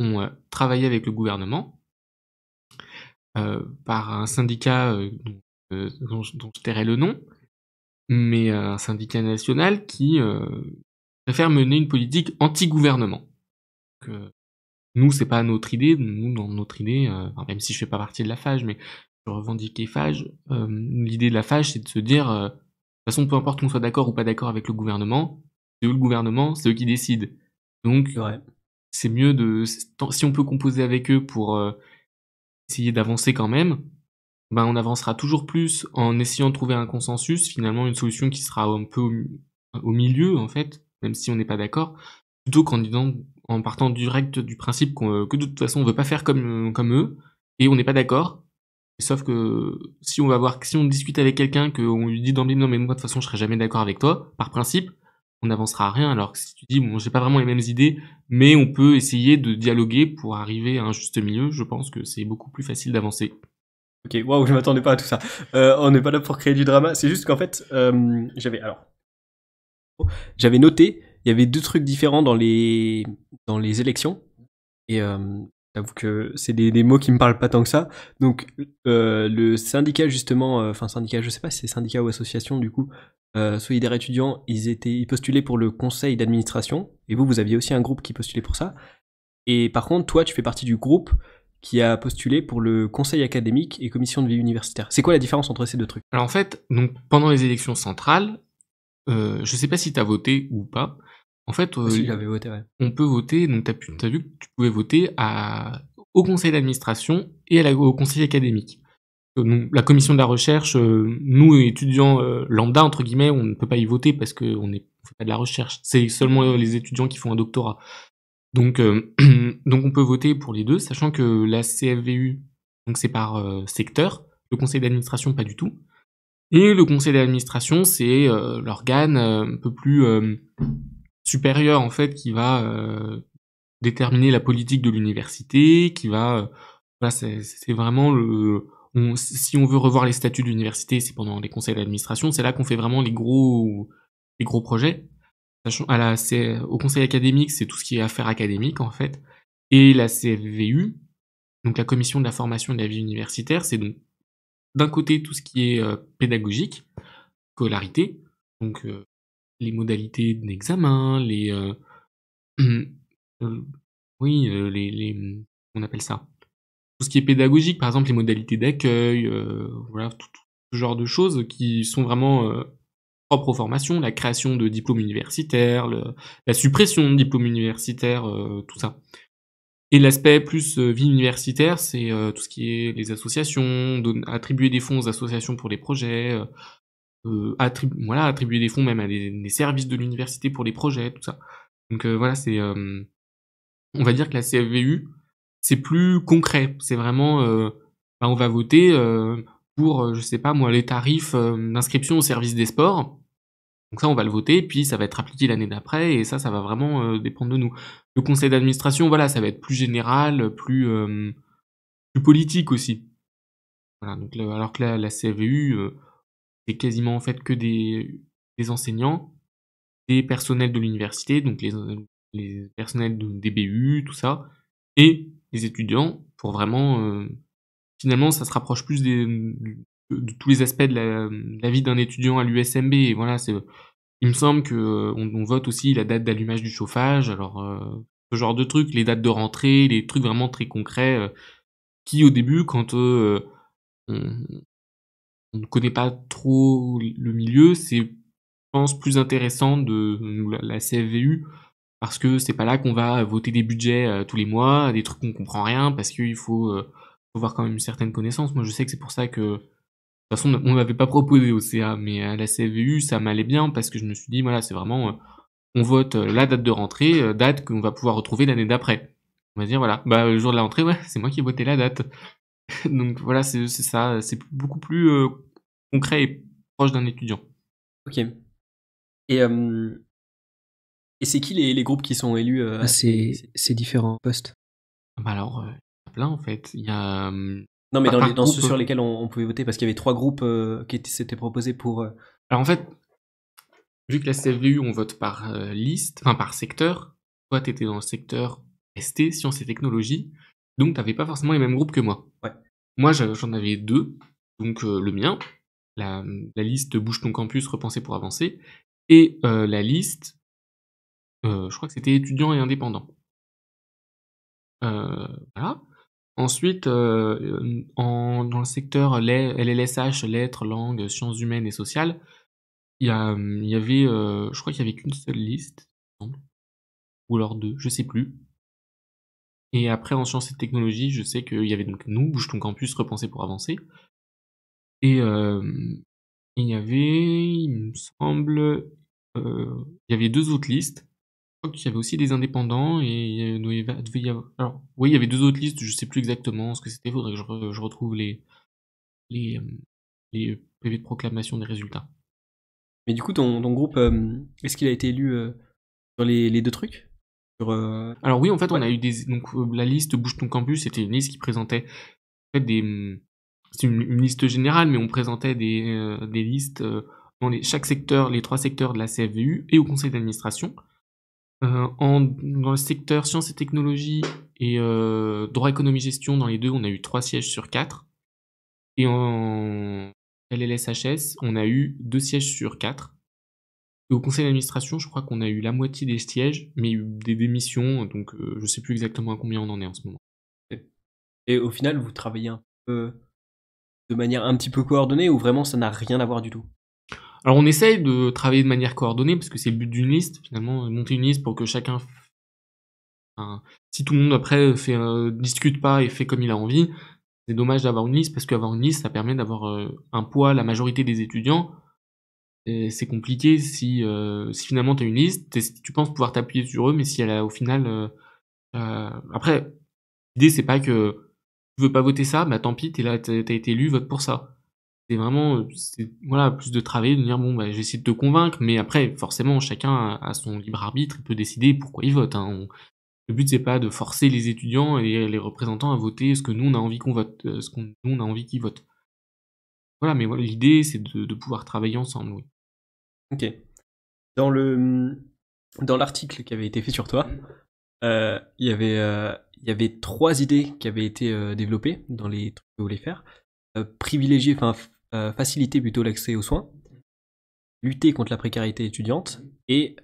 on travaillait avec le gouvernement par un syndicat dont je tairai le nom, mais un syndicat national qui préfère mener une politique anti-gouvernement. Donc, nous, c'est pas notre idée. Nous, dans notre idée, enfin, même si je fais pas partie de la FAGE, mais je revendique les FAGE, l'idée de la FAGE, c'est de se dire, de toute façon, peu importe qu'on soit d'accord ou pas d'accord avec le gouvernement, c'est eux le gouvernement, c'est eux qui décident. Donc, C'est vrai. c'est mieux si on peut composer avec eux pour essayer d'avancer quand même, ben on avancera toujours plus en essayant de trouver un consensus, finalement une solution qui sera un peu au milieu en fait, même si on n'est pas d'accord, plutôt en partant direct du principe que de toute façon on veut pas faire comme eux, et on n'est pas d'accord. Sauf que si on discute avec quelqu'un, qu'on lui dit d'emblée non mais moi de toute façon je serai jamais d'accord avec toi, par principe, on n'avancera à rien. Alors que si tu dis bon j'ai pas vraiment les mêmes idées, mais on peut essayer de dialoguer pour arriver à un juste milieu, je pense que c'est beaucoup plus facile d'avancer. Ok, waouh, je m'attendais pas à tout ça. On n'est pas là pour créer du drama. C'est juste qu'en fait, j'avais noté, il y avait deux trucs différents dans les élections. Et j'avoue que c'est des mots qui me parlent pas tant que ça. Donc le syndicat justement, enfin syndicat, je sais pas si c'est syndicat ou association du coup, Solidaires étudiants, ils postulaient pour le conseil d'administration. Et vous aviez aussi un groupe qui postulait pour ça. Et par contre, toi, tu fais partie du groupe qui a postulé pour le conseil académique et commission de vie universitaire. C'est quoi la différence entre ces deux trucs? Alors en fait, donc pendant les élections centrales, je sais pas si t'as voté ou pas. En fait, Ah, si, j'avais voté, ouais. on peut voter, donc t'as vu que tu pouvais voter au conseil d'administration et au conseil académique. Donc, la commission de la recherche, nous étudiants lambda entre guillemets, on ne peut pas y voter parce que on fait pas de la recherche. C'est seulement les étudiants qui font un doctorat. Donc donc on peut voter pour les deux, sachant que la CFVU, donc c'est par secteur, le conseil d'administration pas du tout. Et le conseil d'administration, c'est l'organe un peu plus supérieur en fait qui va déterminer la politique de l'université, qui va voilà, c'est vraiment si on veut revoir les statuts de l'université, c'est pendant les conseils d'administration, c'est là qu'on fait vraiment les gros projets. Au conseil académique, c'est tout ce qui est affaires académiques en fait, et la CFVU, donc la commission de la formation et de la vie universitaire, c'est donc d'un côté tout ce qui est pédagogique, scolarité, donc les modalités d'examen, oui, on appelle ça tout ce qui est pédagogique, par exemple les modalités d'accueil, voilà, tout ce genre de choses qui sont vraiment propres aux formations, la création de diplômes universitaires, la suppression de diplômes universitaires, tout ça. Et l'aspect plus vie universitaire, c'est tout ce qui est les associations, attribuer des fonds aux associations pour les projets, attribuer des fonds même à des services de l'université pour les projets, tout ça. Donc voilà, on va dire que la CFVU, c'est plus concret. C'est vraiment, on va voter pour, je sais pas moi, les tarifs d'inscription au service des sports. Donc ça, on va le voter, puis ça va être appliqué l'année d'après, et ça va vraiment dépendre de nous. Le conseil d'administration, voilà, ça va être plus général, plus politique aussi. Voilà, donc alors que la CFVU, c'est quasiment en fait que des enseignants, des personnels de l'université, donc les personnels des BU, tout ça, et les étudiants, pour vraiment finalement ça se rapproche plus de tous les aspects de la vie d'un étudiant à l'USMB. Et voilà, il me semble que on vote aussi la date d'allumage du chauffage, alors ce genre de trucs, les dates de rentrée, les trucs vraiment très concrets qui au début, quand on, on ne connaît pas trop le milieu, c'est, je pense, plus intéressant de la CFVU, parce que c'est pas là qu'on va voter des budgets tous les mois, des trucs qu'on comprend rien, parce qu'il faut avoir quand même une certaine connaissance. Moi, je sais que c'est pour ça que, de toute façon, on m'avait pas proposé au CA, mais à la CFVU, ça m'allait bien, parce que je me suis dit, voilà, c'est vraiment, on vote la date de rentrée, date qu'on va pouvoir retrouver l'année d'après. On va dire, voilà, bah, le jour de la rentrée, ouais, c'est moi qui ai voté la date. Donc voilà, c'est ça, c'est beaucoup plus concret et proche d'un étudiant. Ok. Et, et c'est qui les groupes qui sont élus à ces différents postes? Bah alors, il y en a plein en fait. Il y a Non, mais dans groupe. ceux sur lesquels on pouvait voter, parce qu'il y avait trois groupes qui s'étaient proposés pour. Alors en fait, vu que la CFVU on vote par liste, enfin par secteur. Toi, t'étais dans le secteur ST, sciences et technologies, donc t'avais pas forcément les mêmes groupes que moi. Ouais. Moi, j'en avais deux, donc le mien, la liste Bouge ton campus, repensé pour avancer, et la liste, je crois que c'était étudiant et indépendant. Voilà. Ensuite, dans le secteur LLSH, lettres, langues, sciences humaines et sociales, il y avait, je crois qu'il y avait qu'une seule liste, il me semble, ou alors deux, je sais plus. Et après, en sciences et technologies, je sais qu'il y avait donc nous, Bouge ton campus, repensé pour avancer. Et il y avait, il me semble, il y avait deux autres listes. Je crois qu'il y avait aussi des indépendants, et devait y avoir... Alors, oui, il y avait deux autres listes, je sais plus exactement ce que c'était, faudrait que je retrouve les, euh, les PV de proclamation des résultats. Mais du coup, ton groupe, est-ce qu'il a été élu sur les deux trucs sur, Alors oui, en fait, on Ouais. a eu donc la liste Bouge ton campus, c'était une liste qui présentait en fait, c'est une liste générale, mais on présentait des listes dans chaque secteur, les 3 secteurs de la CFVU et au conseil d'administration. Dans le secteur sciences et technologies et droit, économie, gestion, dans les deux, on a eu 3 sièges sur 4. Et en LLSHS, on a eu 2 sièges sur 4. Et au conseil d'administration, je crois qu'on a eu la moitié des sièges, mais il y a eu des démissions, donc je sais plus exactement à combien on en est en ce moment. Et au final, vous travaillez un peu de manière un petit peu coordonnée ou vraiment ça n'a rien à voir du tout? Alors on essaye de travailler de manière coordonnée, parce que c'est le but d'une liste, finalement, monter une liste pour que chacun... Enfin, si tout le monde après discute pas et fait comme il a envie, c'est dommage d'avoir une liste, parce qu'avoir une liste, ça permet d'avoir un poids, la majorité des étudiants. Et c'est compliqué si finalement tu as une liste, tu penses pouvoir t'appuyer sur eux, mais si elle a au final... après, l'idée c'est pas que tu veux pas voter ça, bah tant pis, t'es là, t'as été élu, vote pour ça. C'est vraiment, voilà, plus de travail, de dire bon bah j'essaie de te convaincre, mais après forcément chacun a son libre arbitre, il peut décider pourquoi il vote. Le but c'est pas de forcer les étudiants et les représentants à voter ce que nous on a envie qu'on vote, ce qu'on nous on a envie qu'ils votent. Voilà, mais voilà, l'idée c'est de pouvoir travailler ensemble, oui. Ok. Dans l'article qui avait été fait sur toi, il y avait 3 idées qui avaient été développées dans les trucs que vous voulez faire. Privilégier, faciliter plutôt l'accès aux soins, lutter contre la précarité étudiante et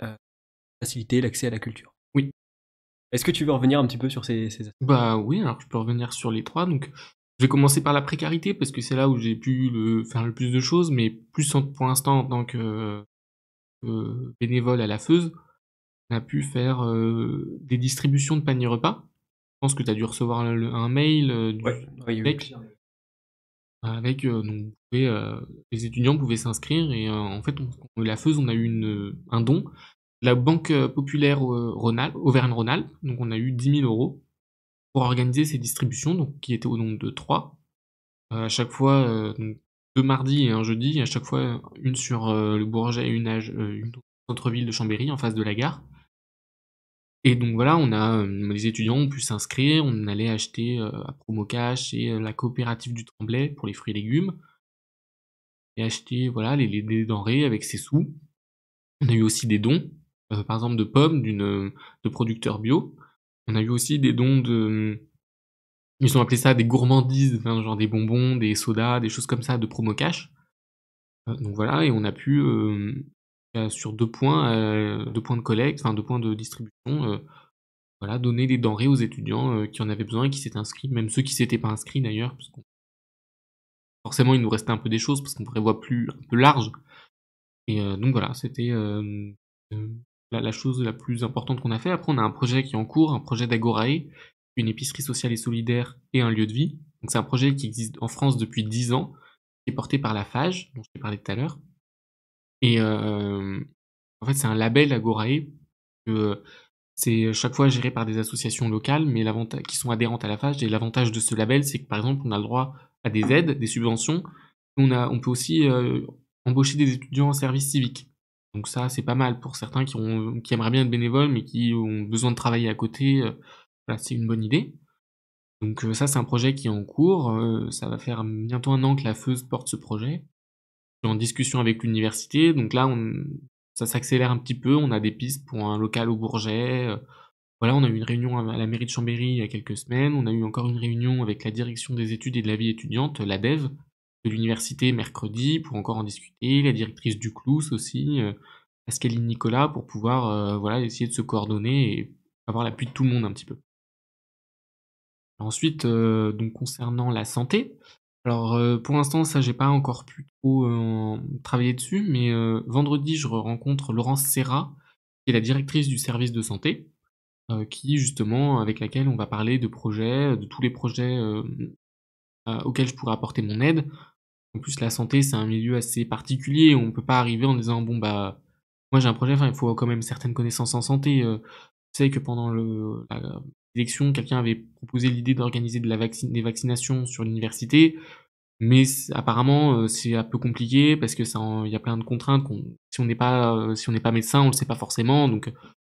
faciliter l'accès à la culture. Oui. Est-ce que tu veux revenir un petit peu sur ces aspects? Bah oui, alors je peux revenir sur les 3. Donc, je vais commencer par la précarité parce que c'est là où j'ai pu faire le plus de choses, mais plus pour l'instant en tant que bénévole à la FEUS, on a pu faire des distributions de paniers repas. Je pense que tu as dû recevoir un mail Ouais, il y a eu plusieurs. avec donc les étudiants pouvaient s'inscrire et en fait la FEUS on a eu un don. La Banque populaire Auvergne-Rhône-Alpes, donc on a eu 10 000 € pour organiser ces distributions, donc qui étaient au nombre de 3. À chaque fois, donc 2 mardis et un jeudi, à chaque fois une sur le Bourget et une au centre-ville de Chambéry, en face de la gare. Et donc voilà, les étudiants ont pu s'inscrire, on allait acheter à Promocash et la coopérative du Tremblay pour les fruits et légumes, et acheter voilà des denrées avec ces sous. On a eu aussi des dons, par exemple de pommes de producteurs bio. On a eu aussi des dons ils ont appelé ça des gourmandises, enfin, genre des bonbons, des sodas, des choses comme ça de Promocash. Donc voilà, et on a pu sur 2 points de collecte, enfin 2 points de distribution, voilà, donner des denrées aux étudiants qui en avaient besoin et qui s'étaient inscrits, même ceux qui s'étaient pas inscrits d'ailleurs, parce que forcément il nous restait un peu des choses parce qu'on prévoit plus un peu large. Et donc voilà, c'était la chose la plus importante qu'on a fait. Après, on a un projet qui est en cours, un projet d'Agorae, une épicerie sociale et solidaire et un lieu de vie. Donc c'est un projet qui existe en France depuis 10 ans, qui est porté par la FAGE, dont je t'ai parlé tout à l'heure. Et en fait, c'est un label Agorae, c'est chaque fois géré par des associations locales, mais qui sont adhérentes à la FAGE. Et l'avantage de ce label, c'est que par exemple, on a le droit à des aides, des subventions. On peut aussi embaucher des étudiants en service civique. Donc ça, c'est pas mal pour certains qui aimeraient bien être bénévoles, mais qui ont besoin de travailler à côté. Voilà, c'est une bonne idée. Donc ça, c'est un projet qui est en cours. Ça va faire bientôt 1 an que la FEUS porte ce projet. Je suis en discussion avec l'université. Donc là, ça s'accélère un petit peu. On a des pistes pour un local au Bourget. Voilà, on a eu une réunion à la mairie de Chambéry il y a quelques semaines. On a eu encore une réunion avec la direction des études et de la vie étudiante, la DEV, de l'université mercredi, pour encore en discuter. La directrice du CLUS aussi, Pascaline Nicolas, pour pouvoir voilà, essayer de se coordonner et avoir l'appui de tout le monde un petit peu. Ensuite, donc concernant la santé, alors pour l'instant ça j'ai pas encore pu trop travailler dessus, mais vendredi je rencontre Laurence Serra, qui est la directrice du service de santé, qui justement avec laquelle on va parler de projets, de tous les projets auxquels je pourrais apporter mon aide. En plus la santé c'est un milieu assez particulier, on peut pas arriver en disant bon bah moi j'ai un projet, enfin il faut quand même certaines connaissances en santé. Je sais que pendant la l'élection, quelqu'un avait proposé l'idée d'organiser des vaccinations sur l'université, mais apparemment c'est un peu compliqué parce que il y a plein de contraintes si on n'est pas médecin, on le sait pas forcément. Donc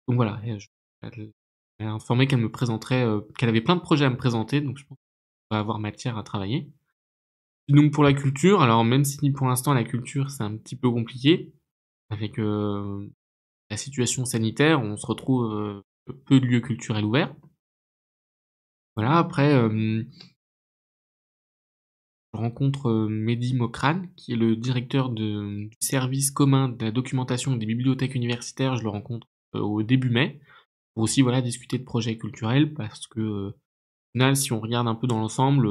voilà, elle m'a informé qu'elle me présenterait, qu'elle avait plein de projets à me présenter, donc je pense qu'on va avoir matière à travailler. Puis donc pour la culture, alors même si pour l'instant la culture c'est un petit peu compliqué, avec la situation sanitaire, on se retrouve peu de lieux culturels ouverts. Voilà, après, je rencontre Mehdi Mokran, qui est le directeur du service commun de la documentation des bibliothèques universitaires. Je le rencontre au début mai, pour aussi voilà, discuter de projets culturels, parce que au final, si on regarde un peu dans l'ensemble,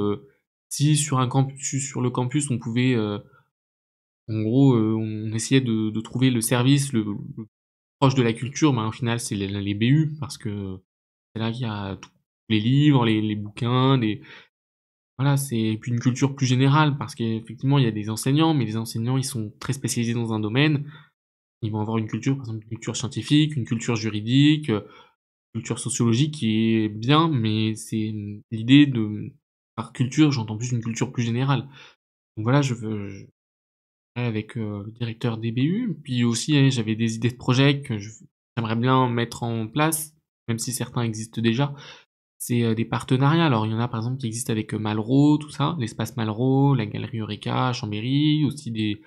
si sur un campus, sur le campus, on pouvait, en gros, on essayait de trouver le service le proche de la culture, ben, au final, c'est les BU, parce que c'est là qu'il y a tous les livres, les bouquins, voilà, c'est puis une culture plus générale, parce qu'effectivement, il y a des enseignants, mais les enseignants, ils sont très spécialisés dans un domaine. Ils vont avoir une culture, par exemple, une culture scientifique, une culture juridique, culture sociologique qui est bien, mais c'est l'idée de par culture, j'entends plus une culture plus générale. Donc voilà, avec le directeur des BU, puis aussi j'avais des idées de projets que j'aimerais bien mettre en place, même si certains existent déjà. C'est des partenariats. Alors il y en a par exemple qui existent avec Malraux, tout ça, l'espace Malraux, la galerie Eureka à Chambéry, aussi des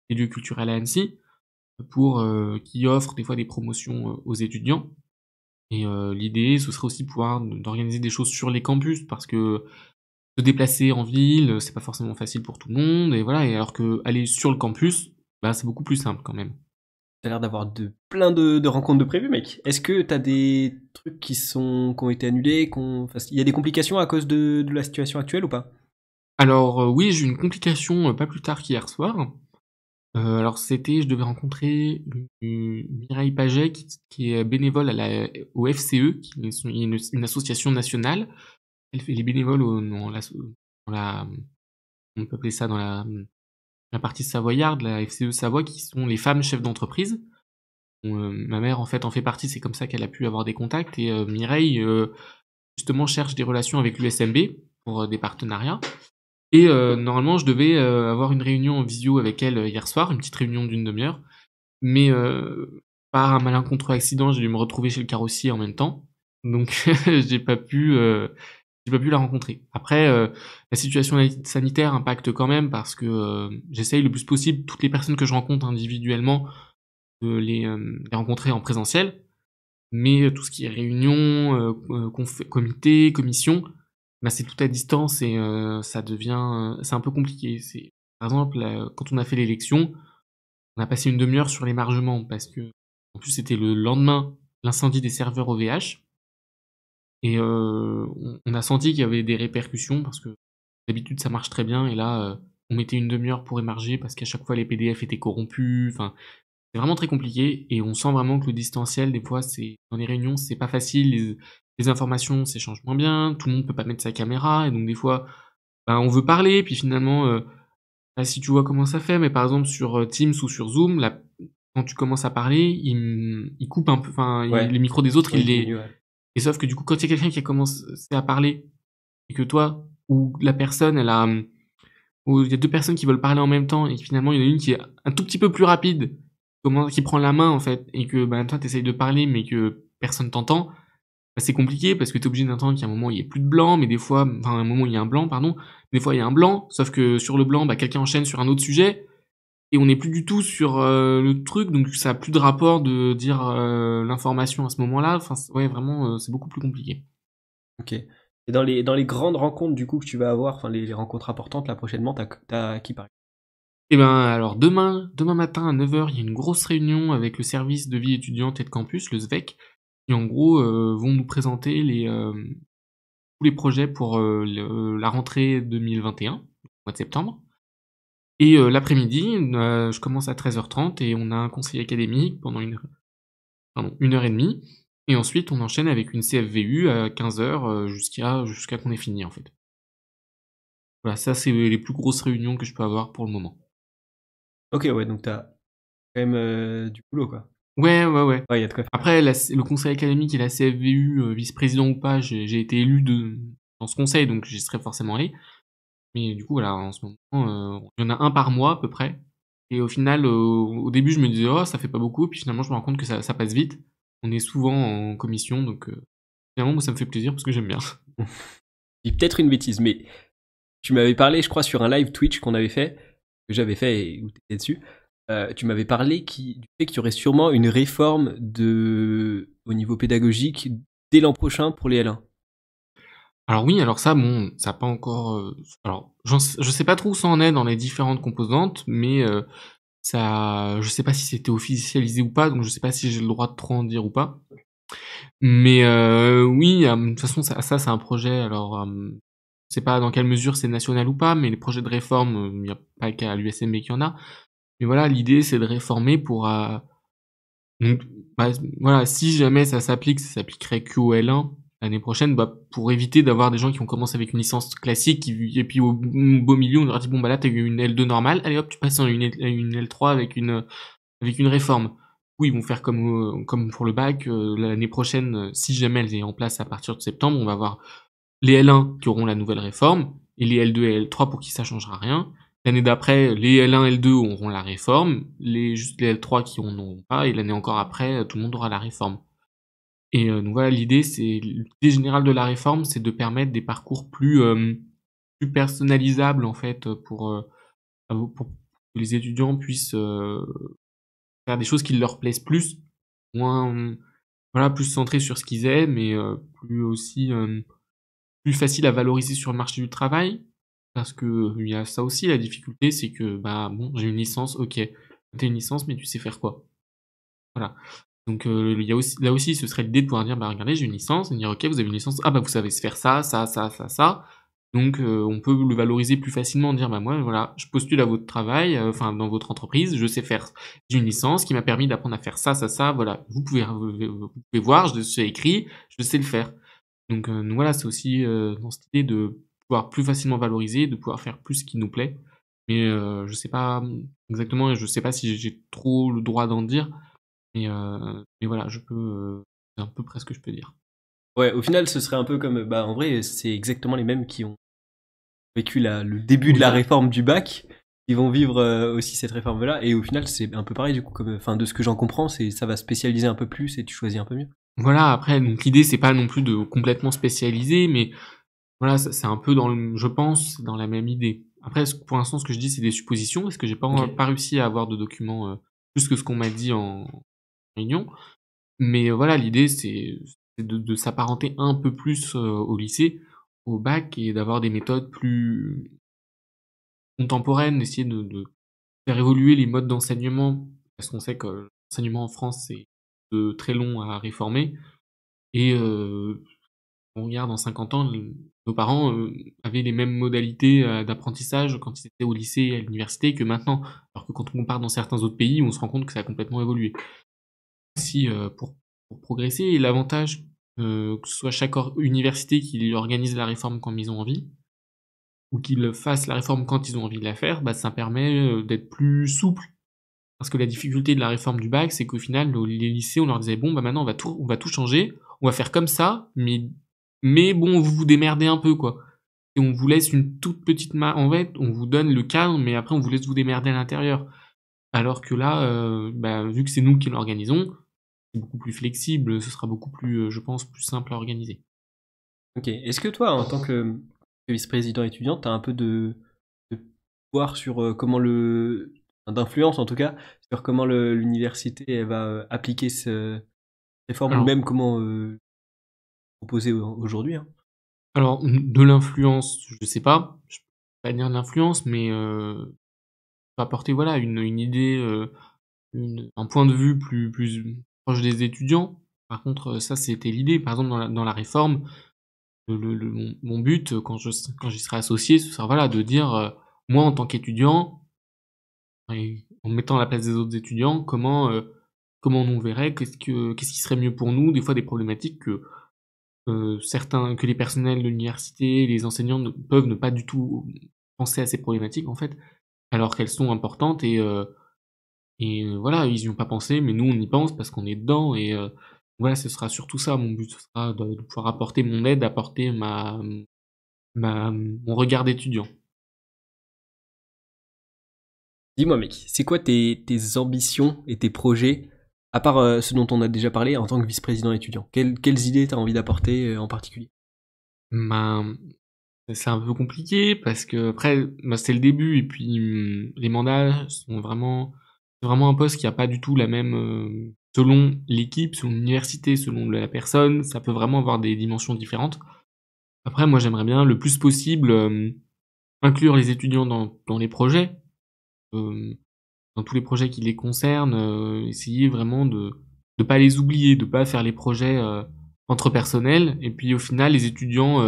lieux culturels à Annecy, pour qui offrent des fois des promotions aux étudiants. Et l'idée, ce serait aussi pouvoir d'organiser des choses sur les campus, parce que se déplacer en ville, c'est pas forcément facile pour tout le monde, et voilà. Et alors que aller sur le campus, bah c'est beaucoup plus simple quand même. T'as l'air d'avoir plein de rencontres de prévues, mec. Est-ce que t'as des trucs qui ont été annulés, enfin, il y a des complications à cause de la situation actuelle ou pas? Alors oui, j'ai eu une complication pas plus tard qu'hier soir. Alors je devais rencontrer Mireille Paget qui est bénévole au FCE, qui est une association nationale. Elle fait les bénévoles dans la, on peut appeler ça dans la partie savoyarde, la FCE Savoie, qui sont les femmes chefs d'entreprise. Bon, ma mère en fait en fait partie, c'est comme ça qu'elle a pu avoir des contacts, et Mireille justement cherche des relations avec l'USMB pour des partenariats. Et normalement, je devais avoir une réunion en visio avec elle hier soir, une petite réunion d'une demi-heure. Mais par un malencontreux accident, j'ai dû me retrouver chez le carrossier en même temps. Donc j'ai pas pu la rencontrer. Après, la situation sanitaire impacte quand même, parce que j'essaye le plus possible toutes les personnes que je rencontre individuellement de les rencontrer en présentiel. Mais tout ce qui est réunion, comité, commission, bah, c'est tout à distance, et ça devient, c'est un peu compliqué. Par exemple, quand on a fait l'élection, on a passé une demi-heure sur l'émargement, parce que en plus c'était le lendemain, l'incendie des serveurs OVH, et on a senti qu'il y avait des répercussions, parce que d'habitude ça marche très bien, et là, on mettait une demi-heure pour émarger parce qu'à chaque fois les PDF étaient corrompus, enfin c'est vraiment très compliqué, et on sent vraiment que le distanciel, des fois, dans les réunions, c'est pas facile, les informations s'échangent moins bien, tout le monde peut pas mettre sa caméra, et donc des fois, bah, on veut parler, puis finalement, bah, si tu vois comment ça fait, mais par exemple sur Teams ou sur Zoom, là, quand tu commences à parler, il coupe un peu, enfin, Ouais. les micros des autres, Ouais, il diminue, ouais. et sauf que du coup, quand il y a quelqu'un qui a commencé à parler, et que toi, ou la personne, ou il y a deux personnes qui veulent parler en même temps, et que finalement, il y en a une qui est un tout petit peu plus rapide, qui prend la main en fait, et que bah, toi t'essayes de parler mais que personne t'entend, bah, c'est compliqué, parce que t'es obligé d'entendre qu'à un moment il y ait plus de blanc, mais des fois, enfin à un moment il y a un blanc, pardon, des fois il y a un blanc, sauf que sur le blanc, bah, quelqu'un enchaîne sur un autre sujet, et on n'est plus du tout sur le truc, donc ça a plus de rapport de dire l'information à ce moment-là, enfin ouais vraiment c'est beaucoup plus compliqué. Ok. Et dans les grandes rencontres du coup que tu vas avoir, enfin les rencontres importantes là prochainement, t'as qui par exemple? Et ben alors demain matin à 9h, il y a une grosse réunion avec le service de vie étudiante et de campus, le SVEC, qui en gros vont nous présenter tous les projets pour la rentrée 2021, au mois de septembre. Et l'après-midi, je commence à 13h30, et on a un conseil académique pendant une heure et demie. Et ensuite, on enchaîne avec une CFVU à 15h jusqu'à qu'on ait fini, en fait. Voilà, ça, c'est les plus grosses réunions que je peux avoir pour le moment. Ok, ouais, donc t'as quand même du boulot quoi. Ouais, ouais, ouais. Ouais, il y a de quoi faire. Après, le conseil académique et la CFVU, vice-président ou pas, j'ai été élu dans ce conseil, donc j'y serais forcément allé. Mais du coup, voilà, en ce moment, il y en a un par mois à peu près. Et au final, au début, je me disais, oh, ça fait pas beaucoup. Puis finalement, je me rends compte que ça passe vite. On est souvent en commission, donc finalement, moi, ça me fait plaisir parce que j'aime bien. Je dis peut-être une bêtise, mais tu m'avais parlé, je crois, sur un live Twitch qu'on avait fait, que j'avais fait et où tu étais dessus. Tu m'avais parlé du fait qu'il y aurait sûrement une réforme au niveau pédagogique dès l'an prochain pour les L1. Alors oui, alors ça, bon, ça n'a pas encore... alors, je sais pas trop où ça en est dans les différentes composantes, mais ça, je sais pas si c'était officialisé ou pas, donc je sais pas si j'ai le droit de trop en dire ou pas. Mais oui, de toute façon, ça c'est un projet, alors je sais pas dans quelle mesure c'est national ou pas, mais les projets de réforme, il n'y a pas qu'à l'USMB qu'il y en a. Mais voilà, l'idée c'est de réformer pour... donc, bah, voilà, si jamais ça s'appliquerait qu'au L1 l'année prochaine, bah, pour éviter d'avoir des gens qui ont commencé avec une licence classique, et puis au beau milieu, on leur dit, bon, bah là, t'as eu une L2 normale, allez hop, tu passes en une L3 avec une réforme. Oui, ils vont faire comme pour le bac, l'année prochaine, si jamais elle est en place à partir de septembre, on va avoir les L1 qui auront la nouvelle réforme, et les L2 et L3 pour qui ça changera rien. L'année d'après, les L1 et L2 auront la réforme, juste les L3 qui en auront pas, et l'année encore après, tout le monde aura la réforme. Et donc voilà, l'idée générale de la réforme, c'est de permettre des parcours plus personnalisables en fait pour que les étudiants puissent faire des choses qui leur plaisent plus, moins voilà, plus centrés sur ce qu'ils aiment et plus aussi plus facile à valoriser sur le marché du travail. Parce que il y a ça aussi, la difficulté, c'est que bah bon, j'ai une licence, ok, t'as une licence, mais tu sais faire quoi? Voilà. Donc il y a aussi, là aussi, ce serait l'idée de pouvoir dire, bah regardez, j'ai une licence, et dire, ok, vous avez une licence, ah bah vous savez se faire ça, ça, ça, ça, ça. Donc on peut le valoriser plus facilement, dire, bah moi, voilà, je postule à votre travail, enfin dans votre entreprise, je sais faire, j'ai une licence qui m'a permis d'apprendre à faire ça, ça, ça, voilà, vous pouvez voir, je sais écrit, je sais le faire. Donc voilà, c'est aussi dans cette idée de pouvoir plus facilement valoriser, de pouvoir faire plus ce qui nous plaît. Mais je sais pas exactement, et je sais pas si j'ai trop le droit d'en dire, mais voilà, c'est à peu près ce que je peux dire. Ouais, au final, ce serait un peu comme, bah, en vrai, c'est exactement les mêmes qui ont vécu le début de la réforme du bac, qui vont vivre aussi cette réforme-là, et au final, c'est un peu pareil, du coup, enfin, de ce que j'en comprends, ça va spécialiser un peu plus et tu choisis un peu mieux. Voilà, après, donc l'idée, c'est pas non plus de complètement spécialiser, mais voilà, c'est un peu je pense, dans la même idée. Après, pour l'instant, ce que je dis, c'est des suppositions, parce que j'ai Ok. pas réussi à avoir de documents plus que ce qu'on m'a dit en réunion. Mais voilà, l'idée, c'est de s'apparenter un peu plus au lycée, au bac, et d'avoir des méthodes plus contemporaines, d'essayer de faire évoluer les modes d'enseignement, parce qu'on sait que l'enseignement en France, c'est très long à réformer. Et on regarde dans 50 ans, nos parents avaient les mêmes modalités d'apprentissage quand ils étaient au lycée et à l'université que maintenant. Alors que quand on compare dans certains autres pays, on se rend compte que ça a complètement évolué. Si pour progresser, et l'avantage que ce soit chaque université qui organise la réforme comme ils ont envie, ou qu'ils fassent la réforme quand ils ont envie de la faire, bah, ça permet d'être plus souple. Parce que la difficulté de la réforme du bac, c'est qu'au final, les lycées, on leur disait, bon, bah maintenant, on va tout changer, on va faire comme ça, mais bon, vous vous démerdez un peu, quoi. Et on vous laisse une toute petite main, en fait, on vous donne le cadre, mais après, on vous laisse vous démerder à l'intérieur. Alors que là, bah, vu que c'est nous qui l'organisons, c'est beaucoup plus flexible, ce sera beaucoup plus, je pense, plus simple à organiser. Ok. Est-ce que toi, en tant que vice-président étudiant, tu as un peu de pouvoir sur d'influence en tout cas, sur comment l'université elle va appliquer cette réforme ou Alors, même comment proposer aujourd'hui, hein. alors, de l'influence, je sais pas, je peux pas dire de l'influence, mais apporter voilà une idée, un point de vue plus proche des étudiants. Par contre, ça c'était l'idée. Par exemple, dans la réforme, mon but quand j'y serai associé, ce sera voilà de dire moi en tant qu'étudiant, et en me mettant à la place des autres étudiants, comment on verrait, qu'est-ce qui serait mieux pour nous, des fois des problématiques que les personnels de l'université, les enseignants peuvent ne pas du tout penser à ces problématiques en fait, alors qu'elles sont importantes et voilà, ils y ont pas pensé, mais nous on y pense parce qu'on est dedans et voilà, ce sera surtout ça mon but, ce sera de pouvoir apporter mon aide, apporter mon regard d'étudiant. Dis-moi mec, c'est quoi tes ambitions et tes projets, à part ce dont on a déjà parlé en tant que vice-président étudiant? Quelles idées t'as envie d'apporter en particulier? Ben, c'est un peu compliqué parce qu'après, bah, c'est le début et puis, les mandats sont vraiment c'est vraiment un poste qui a pas du tout la même, selon l'équipe, selon l'université, selon la personne, ça peut vraiment avoir des dimensions différentes. Après moi, j'aimerais bien le plus possible, inclure les étudiants dans les projets, hem, dans tous les projets qui les concernent, essayer vraiment de pas les oublier, de pas faire les projets, entre personnels et puis au final les étudiants,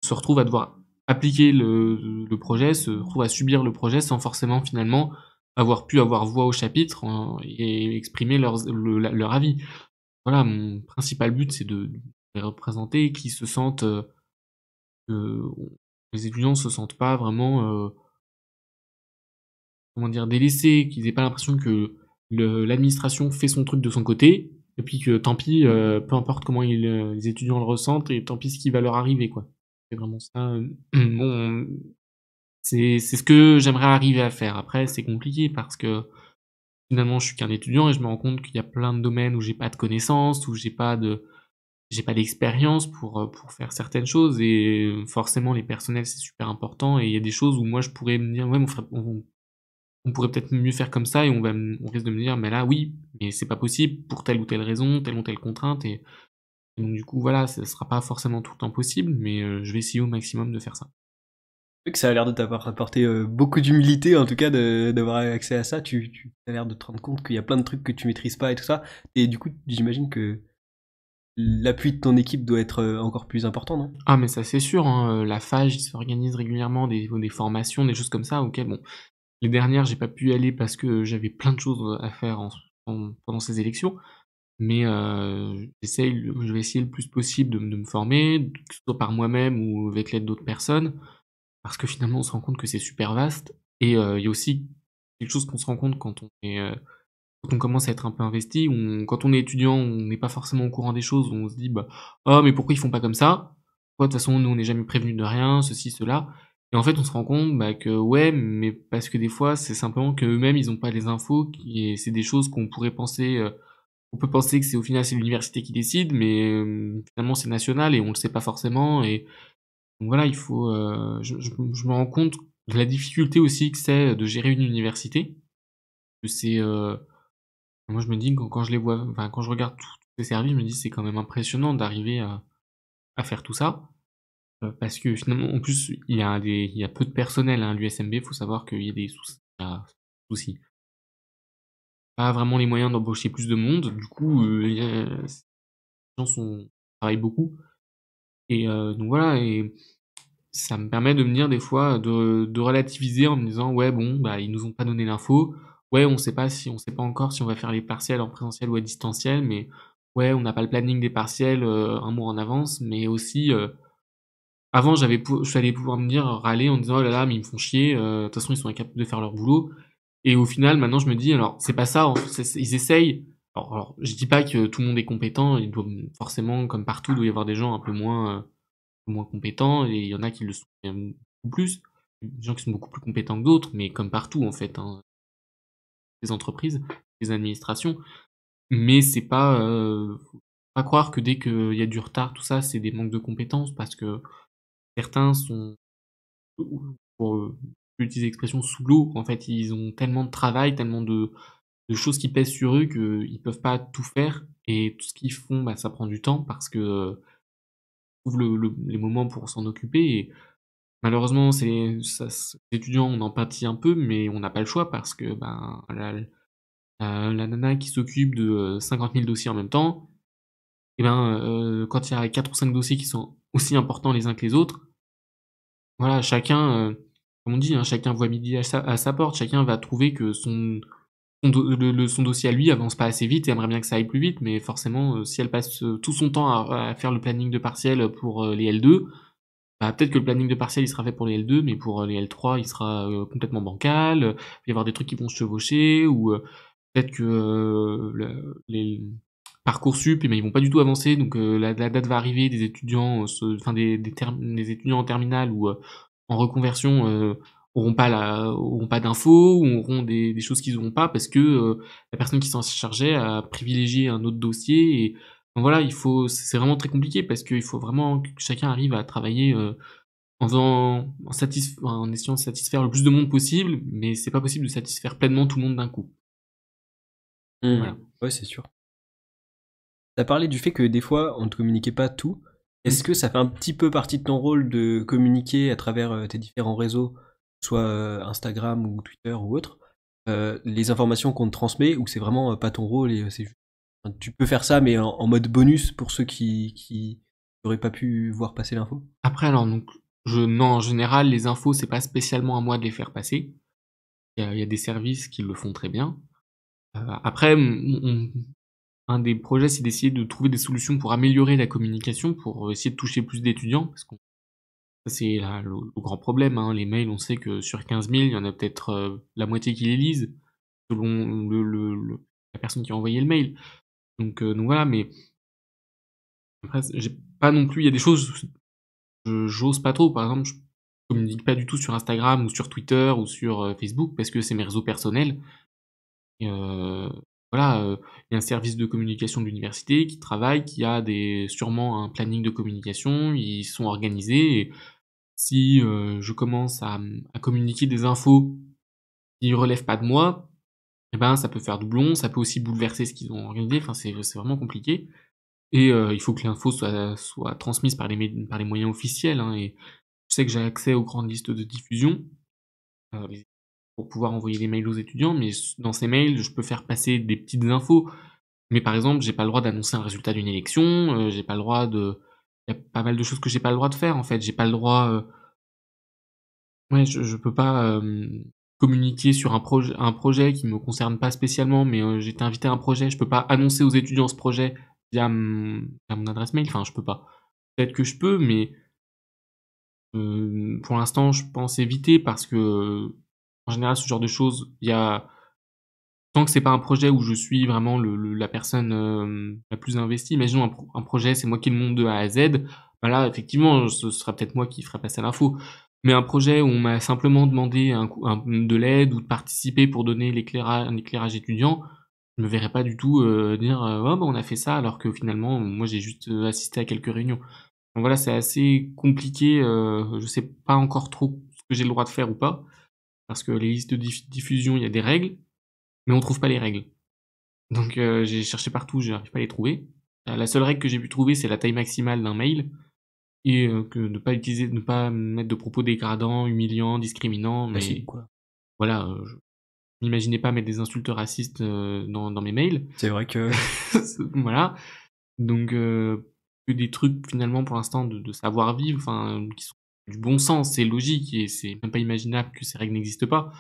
se retrouvent à devoir appliquer le projet, se retrouvent à subir le projet sans forcément finalement avoir pu avoir voix au chapitre et exprimer leur avis. Voilà, mon principal but, c'est de les représenter, qu'ils se sentent, que les étudiants se sentent pas vraiment, comment dire? Délaissés, qu'ils aient pas l'impression que l'administration fait son truc de son côté et puis que tant pis, peu importe comment les étudiants le ressentent et tant pis ce qui va leur arriver, quoi. C'est vraiment ça, mon c'est ce que j'aimerais arriver à faire. Après, c'est compliqué parce que, finalement, je suis qu'un étudiant et je me rends compte qu'il y a plein de domaines où j'ai pas de connaissances, où j'ai pas d'expérience pour faire certaines choses et forcément les personnels, c'est super important et il y a des choses où moi je pourrais me dire: «Ouais, mais on pourrait peut-être mieux faire comme ça» et on risque de me dire: «Mais là, oui, mais c'est pas possible pour telle ou telle raison, telle ou telle contrainte» et donc du coup, voilà, ça sera pas forcément tout le temps possible, mais je vais essayer au maximum de faire ça. C'est vrai que ça a l'air de t'avoir apporté beaucoup d'humilité, en tout cas, d'avoir accès à ça. Tu as l'air de te rendre compte qu'il y a plein de trucs que tu maîtrises pas et tout ça. Et du coup, j'imagine que l'appui de ton équipe doit être encore plus important, non? Ah mais ça c'est sûr, hein, la FAGE, ils s'organisent régulièrement des formations, des choses comme ça auxquelles bon, les dernières j'ai pas pu y aller parce que j'avais plein de choses, à faire pendant ces élections, mais je vais essayer le plus possible de me former, que ce soit par moi-même ou avec l'aide d'autres personnes, parce que finalement on se rend compte que c'est super vaste et il y a aussi quelque chose qu'on se rend compte quand on commence à être un peu investi, quand on est étudiant, on n'est pas forcément au courant des choses, on se dit: «Bah, oh mais pourquoi ils font pas comme ça? Pourquoi de toute façon nous on n'est jamais prévenus de rien, ceci, cela» et en fait on se rend compte, bah, que ouais, mais parce que des fois c'est simplement qu'eux-mêmes ils ont pas les infos qui et c'est des choses qu'on pourrait penser, on peut penser que c'est au final c'est l'université qui décide, mais finalement c'est national et on le sait pas forcément et donc voilà, il faut, je me rends compte de la difficulté aussi que c'est de gérer une université, que c'est, moi, je me dis quand je les vois enfin, quand je regarde tous ces services, je me dis: «C'est quand même impressionnant d'arriver à faire tout ça». Parce que finalement, en plus, il y a peu de personnel, hein, à l'USMB. Faut savoir qu'il y a des soucis il y a soucis. Pas vraiment les moyens d'embaucher plus de monde. Du coup, il y a les gens travaillent beaucoup et donc voilà et ça me permet de me dire des fois, de relativiser en me disant: «Ouais, bon, bah, ils nous ont pas donné l'info. Ouais, on sait pas encore si on va faire les partiels en présentiel ou à distanciel, mais ouais, on n'a pas le planning des partiels, 1 mois en avance». Mais aussi, avant je suis allé pouvoir me dire râler en disant: «Oh là là, mais ils me font chier, de toute façon ils sont incapables de faire leur boulot» et au final, maintenant je me dis: «Alors c'est pas ça, en fait, c'est ils essayent». Alors je dis pas que tout le monde est compétent, il doit forcément, comme partout, il doit y avoir des gens un peu moins compétents et il y en a qui le sont quand même beaucoup plus. Des gens qui sont beaucoup plus compétents que d'autres, mais comme partout en fait, hein, les entreprises, les administrations. Mais c'est pas, faut pas croire que dès qu'il y a du retard, tout ça, c'est des manques de compétences parce que certains sont, pour, utiliser l'expression sous l'eau. En fait, ils ont tellement de travail, tellement de choses qui pèsent sur eux qu'ils peuvent pas tout faire et tout ce qu'ils font, bah, ça prend du temps parce que, ils trouvent les moments pour s'en occuper et malheureusement, c'est ça les étudiants, on en pâtit un peu, mais on n'a pas le choix parce que, ben, la nana qui s'occupe de, 50 000 dossiers en même temps et ben, quand il y a 4 ou 5 dossiers qui sont aussi importants les uns que les autres, voilà, chacun, comme on dit, hein, chacun voit midi à sa porte. Chacun va trouver que son dossier à lui avance pas assez vite et aimerait bien que ça aille plus vite, mais forcément, si elle passe, tout son temps à faire le planning de partiels pour, les L2. Bah, peut-être que le planning de partiel, il sera fait pour les L2, mais pour, les L3, il sera, complètement bancal, il va y avoir des trucs qui vont se chevaucher ou, peut-être que, les Parcoursup, eh ben, ils vont pas du tout avancer donc, la date va arriver des étudiants, enfin des étudiants en terminale ou, en reconversion, auront pas d'infos ou auront des choses qu'ils auront pas parce que, la personne qui s'en chargeait a privilégié un autre dossier et donc voilà, c'est vraiment très compliqué parce qu'il faut vraiment que chacun arrive à travailler, en essayant de satisfaire le plus de monde possible, mais c'est pas possible de satisfaire pleinement tout le monde d'un coup. Voilà. Ouais, c'est sûr. T'as parlé du fait que des fois, on ne te communiquait pas tout. Est-ce que ça fait un petit peu partie de ton rôle de communiquer à travers tes différents réseaux, soit Instagram ou Twitter ou autre, les informations qu'on te transmet, ou c'est vraiment pas ton rôle et c'est juste... enfin, tu peux faire ça, mais en mode bonus pour ceux qui n'auraient pas pu voir passer l'info? Après, alors, donc, non, en général, les infos, c'est pas spécialement à moi de les faire passer. Il y a des services qui le font très bien. Après, un des projets, c'est d'essayer de trouver des solutions pour améliorer la communication, pour essayer de toucher plus d'étudiants, parce que ça, c'est le grand problème, hein. Les mails, on sait que sur 15 000, il y en a peut-être la moitié qui les lisent, selon la personne qui a envoyé le mail. Donc voilà, mais après, j'ai pas non plus, il y a des choses, j'ose pas trop. Par exemple, je communique pas du tout sur Instagram ou sur Twitter ou sur Facebook, parce que c'est mes réseaux personnels. Et voilà, il y a un service de communication de l'université qui travaille, qui a sûrement un planning de communication, ils sont organisés et si, je commence à communiquer des infos qui relèvent pas de moi, et ben, ça peut faire doublon, ça peut aussi bouleverser ce qu'ils ont organisé, enfin c'est vraiment compliqué et il faut que l'info soit transmise par les moyens officiels, hein, et je sais que j'ai accès aux grandes listes de diffusion, les pour pouvoir envoyer des mails aux étudiants, mais dans ces mails, je peux faire passer des petites infos. Mais par exemple, j'ai pas le droit d'annoncer un résultat d'une élection, j'ai pas le droit de il y a pas mal de choses que j'ai pas le droit de faire, en fait. J'ai pas le droit, ouais, je peux pas, communiquer sur un projet qui me concerne pas spécialement, mais j'ai été invité à un projet, je peux pas annoncer aux étudiants ce projet via mon adresse mail, enfin, je peux pas. Peut-être que je peux, mais pour l'instant, je pense éviter parce que, en général, ce genre de choses, il y a tant que c'est pas un projet où je suis vraiment la personne la plus investie, imaginons un projet, c'est moi qui le monte de A à Z, bah là, effectivement, ce sera peut-être moi qui ferai passer l'info. Mais un projet où on m'a simplement demandé de l'aide ou de participer pour donner un éclairage étudiant, je me verrais pas du tout dire oh, bah, on a fait ça, alors que finalement, moi j'ai juste assisté à quelques réunions. Donc voilà, c'est assez compliqué, je sais pas encore trop ce que j'ai le droit de faire ou pas, parce que les listes de diffusion, il y a des règles, mais on trouve pas les règles. Donc j'ai cherché partout, j'arrive pas à les trouver. La seule règle que j'ai pu trouver, c'est la taille maximale d'un mail et que ne pas mettre de propos dégradants, humiliants, discriminants, Classique, mais quoi. voilà, je m'imaginais pas mettre des insultes racistes, dans mes mails. C'est vrai que... Voilà, donc que des trucs finalement pour l'instant de savoir-vivre, enfin, qui sont du bon sens, c'est logique et c'est même pas imaginable que ces règles n'existent pas.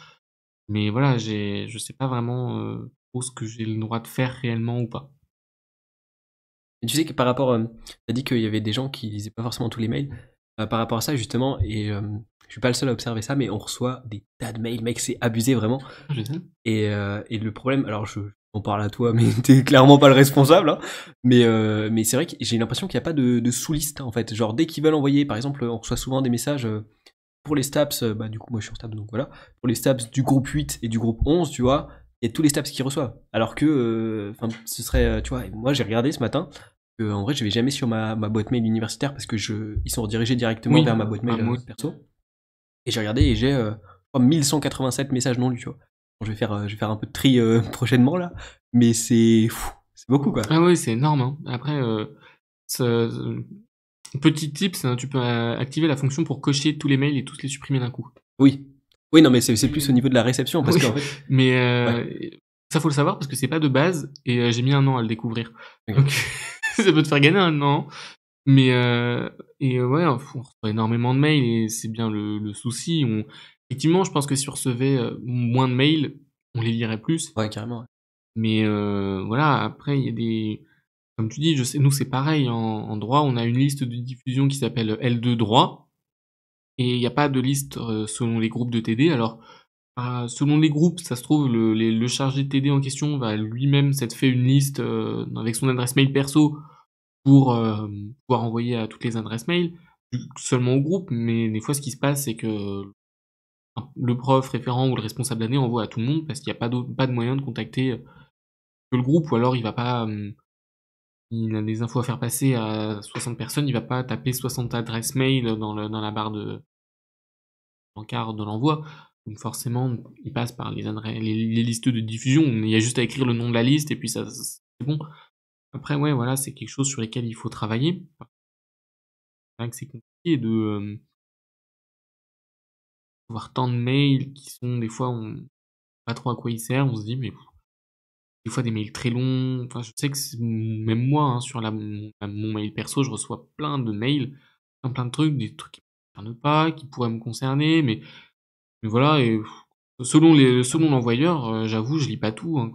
Mais voilà, je sais pas vraiment, trop ce que j'ai le droit de faire réellement ou pas. Et tu sais que par rapport, t'as dit qu'il y avait des gens qui lisaient pas forcément tous les mails. Par rapport à ça, justement, et je suis pas le seul à observer ça, mais on reçoit des tas de mails, mec, c'est abusé vraiment. Je sais. Et le problème, alors on parle à toi, mais t'es clairement pas le responsable, hein, mais c'est vrai que j'ai l'impression qu'il n'y a pas de sous-liste, en fait. Genre, dès qu'ils veulent envoyer, par exemple, on reçoit souvent des messages pour les STAPS, bah du coup, moi je suis en STAPS, donc voilà, pour les STAPS du groupe 8 et du groupe 11, tu vois, il y a tous les STAPS qui reçoivent. Alors que, enfin, ce serait, tu vois, moi j'ai regardé ce matin, en vrai, je vais jamais sur ma boîte mail universitaire parce que ils sont redirigés directement Oui, vers ma boîte mail moi aussi. perso. Et j'ai regardé et j'ai 1187 messages non lus, tu vois. Bon, je vais faire un peu de tri prochainement là, mais c'est beaucoup quoi. Ah oui, c'est énorme, hein. Après, ce petit tip, tu peux activer la fonction pour cocher tous les mails et tous les supprimer d'un coup. Oui. Oui, non, mais c'est plus au niveau de la réception parce Oui, qu'en fait. mais Ouais. ça faut le savoir parce que c'est pas de base et j'ai mis 1 an à le découvrir. Ok. Donc ça peut te faire gagner 1 an. Mais ouais, on reçoit énormément de mails et c'est bien le souci. Effectivement, je pense que si on recevait moins de mails, on les lirait plus. Ouais, carrément. Ouais. Mais voilà, après il y a comme tu dis, je sais, nous c'est pareil en droit, on a une liste de diffusion qui s'appelle L2 droit et il y a pas de liste, selon les groupes de TD. Alors, selon les groupes, ça se trouve le chargé de TD en question va lui-même s'être fait une liste, avec son adresse mail perso pour, pouvoir envoyer à toutes les adresses mail, seulement au groupe, mais des fois ce qui se passe, c'est que le prof référent ou le responsable d'année envoie à tout le monde parce qu'il y a pas de moyen de contacter, que le groupe ou alors il va pas, il a des infos à faire passer à 60 personnes, il va pas taper 60 adresses mail dans la barre de encart de l'envoi. Donc forcément, il passe par les listes de diffusion. Il y a juste à écrire le nom de la liste et puis ça, c'est bon. Après, ouais, voilà, c'est quelque chose sur lesquels il faut travailler. C'est vrai que c'est compliqué de avoir tant de mails qui sont des fois, on pas trop à quoi ils servent. On se dit, mais des fois des mails très longs. Enfin, je sais que même moi, hein, sur mon mail perso, je reçois plein de mails, plein de trucs, des trucs qui me concernent pas, qui pourraient me concerner, mais voilà. Et selon l'envoyeur, j'avoue, je lis pas tout, hein.